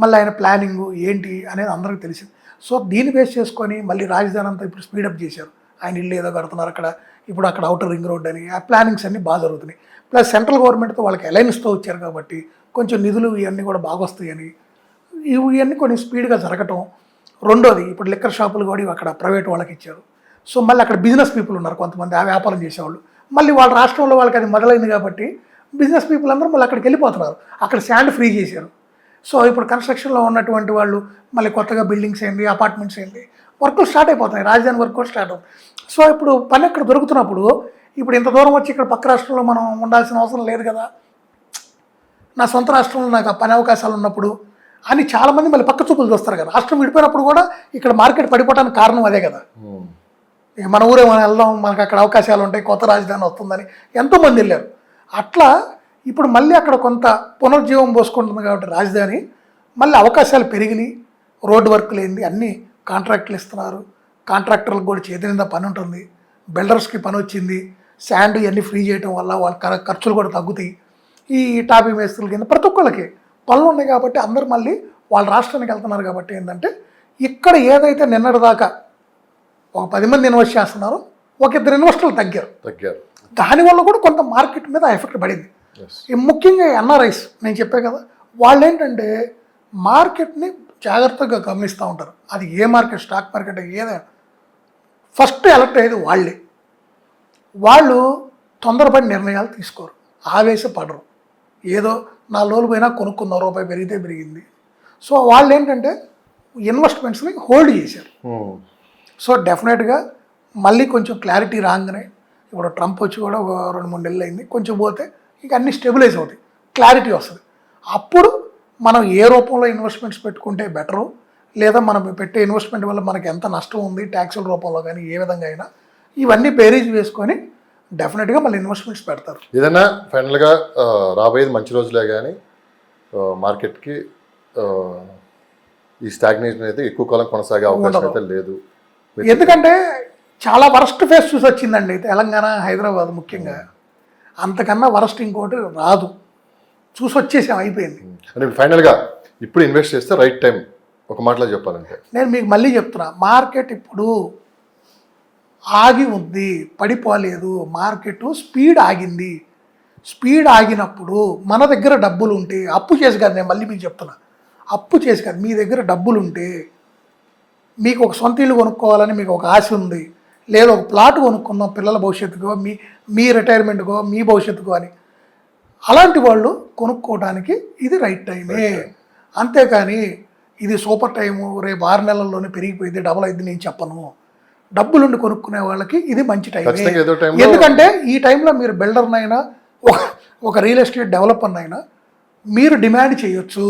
మళ్ళీ ఆయన ప్లానింగు ఏంటి అనేది అందరికీ తెలిసింది. సో దీన్ని బేస్ చేసుకొని మళ్ళీ రాజధాని అంతా ఇప్పుడు స్పీడప్ చేశారు. ఆయన ఇల్లు ఏదో కడుతున్నారు అక్కడ, ఇప్పుడు అక్కడ అవుటర్ రింగ్ రోడ్ అని, ఆ ప్లానింగ్స్ అన్నీ బాగా జరుగుతున్నాయి. ప్లస్ సెంట్రల్ గవర్నమెంట్తో వాళ్ళకి అలయన్స్తో వచ్చారు కాబట్టి కొంచెం నిధులు ఇవన్నీ కూడా బాగా వస్తాయని ఇవన్నీ కొన్ని స్పీడ్గా జరగటం. రెండోది, ఇప్పుడు లిక్కర్ షాపులు కూడా అక్కడ ప్రైవేట్ వాళ్ళకి ఇచ్చారు. సో మళ్ళీ అక్కడ బిజినెస్ పీపుల్ ఉన్నారు కొంతమంది, ఆ వ్యాపారం చేసేవాళ్ళు. మళ్ళీ వాళ్ళ రాష్ట్రంలో వాళ్ళకి అది మొదలైంది కాబట్టి బిజినెస్ పీపుల్ అందరూ మళ్ళీ అక్కడికి వెళ్ళిపోతున్నారు. అక్కడ శాండ్ ఫ్రీ చేశారు. సో ఇప్పుడు కన్స్ట్రక్షన్లో ఉన్నటువంటి వాళ్ళు మళ్ళీ కొత్తగా బిల్డింగ్స్ ఏంటి, అపార్ట్మెంట్స్ ఏంటి, వర్కులు స్టార్ట్ అయిపోతున్నాయి, రాజధాని వర్క్ కూడా స్టార్ట్ అవుతుంది. సో ఇప్పుడు పని ఎక్కడ దొరుకుతున్నప్పుడు ఇప్పుడు ఇంత దూరం వచ్చి ఇక్కడ పక్క రాష్ట్రంలో మనం ఉండాల్సిన అవసరం లేదు కదా, నా సొంత రాష్ట్రంలో నాకు ఆ పని అవకాశాలు ఉన్నప్పుడు అని చాలామంది మళ్ళీ పక్క చూపులు చూస్తారు కదా. రాష్ట్రం విడిపోయినప్పుడు కూడా ఇక్కడ మార్కెట్ పడిపోవడానికి కారణం అదే కదా. ఇక మన ఊరే మనం వెళ్దాం, మనకు అక్కడ అవకాశాలు ఉంటాయి, కొత్త రాజధాని వస్తుందని ఎంతోమంది వెళ్ళారు. అట్లా ఇప్పుడు మళ్ళీ అక్కడ కొంత పునర్జీవం పోసుకుంటుంది కాబట్టి రాజధాని మళ్ళీ అవకాశాలు పెరిగినాయి. రోడ్డు వర్క్లు ఏంది అన్నీ కాంట్రాక్టులు ఇస్తున్నారు, కాంట్రాక్టర్లకు కూడా చేతి నిండా పని ఉంటుంది, బిల్డర్స్కి పని వచ్చింది, శాండ్ ఇవన్నీ ఫ్రీ చేయడం వల్ల వాళ్ళ ఖర్చులు కూడా తగ్గుతాయి. ఈ టాపీ మేస్త్రుల కింద ప్రతి ఒక్కళ్ళకి పనులు ఉన్నాయి కాబట్టి అందరూ మళ్ళీ వాళ్ళ రాష్ట్రానికి వెళ్తున్నారు. కాబట్టి ఏంటంటే ఇక్కడ ఏదైతే నిన్నటిదాకా ఒక 10 మంది ఇన్వెస్ట్ చేస్తున్నారో ఒక 2 ఇన్వెస్టర్లు తగ్గారు. దానివల్ల కూడా కొంత మార్కెట్ మీద ఎఫెక్ట్ పడింది. ముఖ్యంగా ఎన్ఆర్ఐస్ నేను చెప్పే కదా, వాళ్ళు ఏంటంటే మార్కెట్ని జాగ్రత్తగా గమనిస్తూ ఉంటారు. అది ఏ మార్కెట్, స్టాక్ మార్కెట్ ఏదైనా ఫస్ట్ ఎలక్ట్ అయ్యేది వాళ్ళే. వాళ్ళు తొందరపడి నిర్ణయాలు తీసుకోరు, ఆవేశపడరు. ఏదో 4 రోజులు పోయినా కొనుక్కుందాం, రూపాయి పెరిగితే పెరిగింది. సో వాళ్ళు ఏంటంటే ఇన్వెస్ట్మెంట్స్ని హోల్డ్ చేశారు. సో డెఫినెట్గా మళ్ళీ కొంచెం క్లారిటీ రాగానే, ఇప్పుడు ట్రంప్ వచ్చి కూడా 2-3 నెలలు అయింది, కొంచెం పోతే ఇక అన్నీ స్టెబిలైజ్ అవుతాయి, క్లారిటీ వస్తుంది. అప్పుడు మనం ఏ రూపంలో ఇన్వెస్ట్మెంట్స్ పెట్టుకుంటే బెటరు, లేదా మనం పెట్టే ఇన్వెస్ట్మెంట్ వల్ల మనకి ఎంత నష్టం ఉంది ట్యాక్సుల రూపంలో కానీ ఏ విధంగా అయినా ఇవన్నీ బేరీజ్ వేసుకొని డెఫినెట్గా మళ్ళీ ఇన్వెస్ట్మెంట్స్ పెడతారు. ఏదైనా ఫైనల్గా రాబోయేది మంచి రోజులే కానీ మార్కెట్కి ఈ స్టాగ్నేషన్ అయితే ఎక్కువ కాలం కొనసాగే అవకాశం అయితే లేదు. ఎందుకంటే చాలా వరస్ట్ ఫేస్ చూసి వచ్చిందండి తెలంగాణ, హైదరాబాద్ ముఖ్యంగా. అంతకన్నా వరస్ట్ ఇంకోటి రాదు, చూసి వచ్చేసాం, అయిపోయింది. అంటే ఫైనల్గా ఇప్పుడు ఇన్వెస్ట్ చేస్తే రైట్ టైం ఒక మాటలో చెప్పాలంటే నేను మీకు మళ్ళీ చెప్తున్నా, మార్కెట్ ఇప్పుడు ఆగి ఉంది, పడిపోలేదు. మార్కెట్ స్పీడ్ ఆగింది. స్పీడ్ ఆగినప్పుడు మన దగ్గర డబ్బులు ఉంటే, అప్పు చేసి కాదు, నేను మళ్ళీ మీకు చెప్తున్నా, అప్పు చేసి కాదు, మీ దగ్గర డబ్బులు ఉంటే, మీకు ఒక సొంత ఇల్లు కొనుక్కోవాలని మీకు ఒక ఆశ ఉంది, లేదా ఒక ప్లాట్ కొనుక్కుందాం పిల్లల భవిష్యత్తుకో, మీ రిటైర్మెంట్కో, మీ భవిష్యత్తుకో అని, అలాంటి వాళ్ళు కొనుక్కోవడానికి ఇది రైట్ టైమే. అంతేకాని ఇది సూపర్ టైము, రేపు 6 నెలల్లోనే పెరిగిపోయింది, డబుల్ అయింది నేను చెప్పను. డబ్బులుండి కొనుక్కునే వాళ్ళకి ఇది మంచి టైమే. ఎందుకంటే ఈ టైంలో మీరు బిల్డర్నైనా ఒక రియల్ ఎస్టేట్ డెవలపర్నైనా మీరు డిమాండ్ చేయొచ్చు,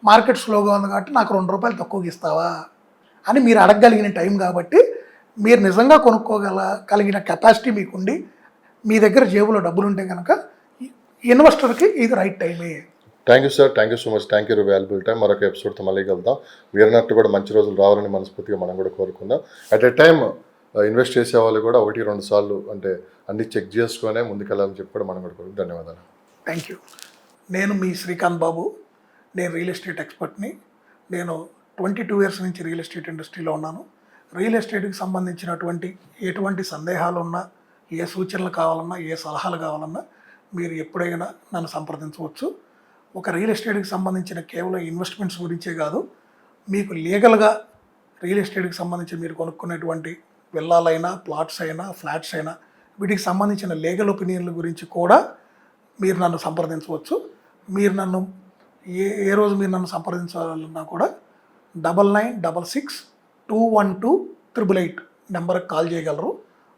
మార్కెట్ స్లోగా ఉంది కాబట్టి నాకు 2 రూపాయలు తక్కువకి ఇస్తావా అని మీరు అడగగలిగిన టైం. కాబట్టి మీరు నిజంగా కొనుక్కోగలిగిన కెపాసిటీ మీకుండి మీ దగ్గర జేబులో డబ్బులు ఉంటే కనుక ఇన్వెస్టర్కి ఇది రైట్ టైమే. Thank you sir, thank you so much, thank you valuable time. మరొక ఎపిసోడ్తో మళ్ళీ కలుద్దాం. వీరన్నట్టు కూడా మంచి రోజులు రావాలని మనస్ఫూర్తిగా మనం కూడా కోరుకుందాం. అట్ ఎ టైం ఇన్వెస్ట్ చేసే వాళ్ళు కూడా 1-2 సార్లు అంటే అన్ని చెక్ చేసుకునే ముందుకెళ్ళాలని చెప్పి కూడా మనం కూడా కోరుకుందాం. ధన్యవాదాలు. Thank you. నేను మీ శ్రీకాంత్ బాబు, నేను రియల్ ఎస్టేట్ ఎక్స్పర్ట్ని. నేను 22 ఇయర్స్ నుంచి రియల్ ఎస్టేట్ ఇండస్ట్రీలో ఉన్నాను. రియల్ ఎస్టేట్కి సంబంధించినటువంటి ఎటువంటి సందేహాలు ఉన్నా, ఏ సూచనలు కావాలన్నా, ఏ సలహాలు కావాలన్నా మీరు ఎప్పుడైనా నన్ను సంప్రదించవచ్చు. ఒక రియల్ ఎస్టేట్కి సంబంధించిన కేవలం ఇన్వెస్ట్మెంట్స్ గురించే కాదు, మీకు లీగల్గా రియల్ ఎస్టేట్కి సంబంధించి మీరు కొనుక్కునేటువంటి విల్లాలైనా, ప్లాట్స్ అయినా, ఫ్లాట్స్ అయినా, వీటికి సంబంధించిన లీగల్ ఒపీనియన్ల గురించి కూడా మీరు నన్ను సంప్రదించవచ్చు. మీరు నన్ను ఏ రోజు మీరు నన్ను సంప్రదించాలన్నా కూడా 9966212888 నెంబర్కి కాల్ చేయగలరు.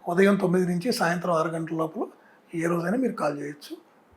ఉదయం 9 నుంచి సాయంత్రం 6 గంటల లోపల ఏ రోజైనా మీరు కాల్ చేయొచ్చు.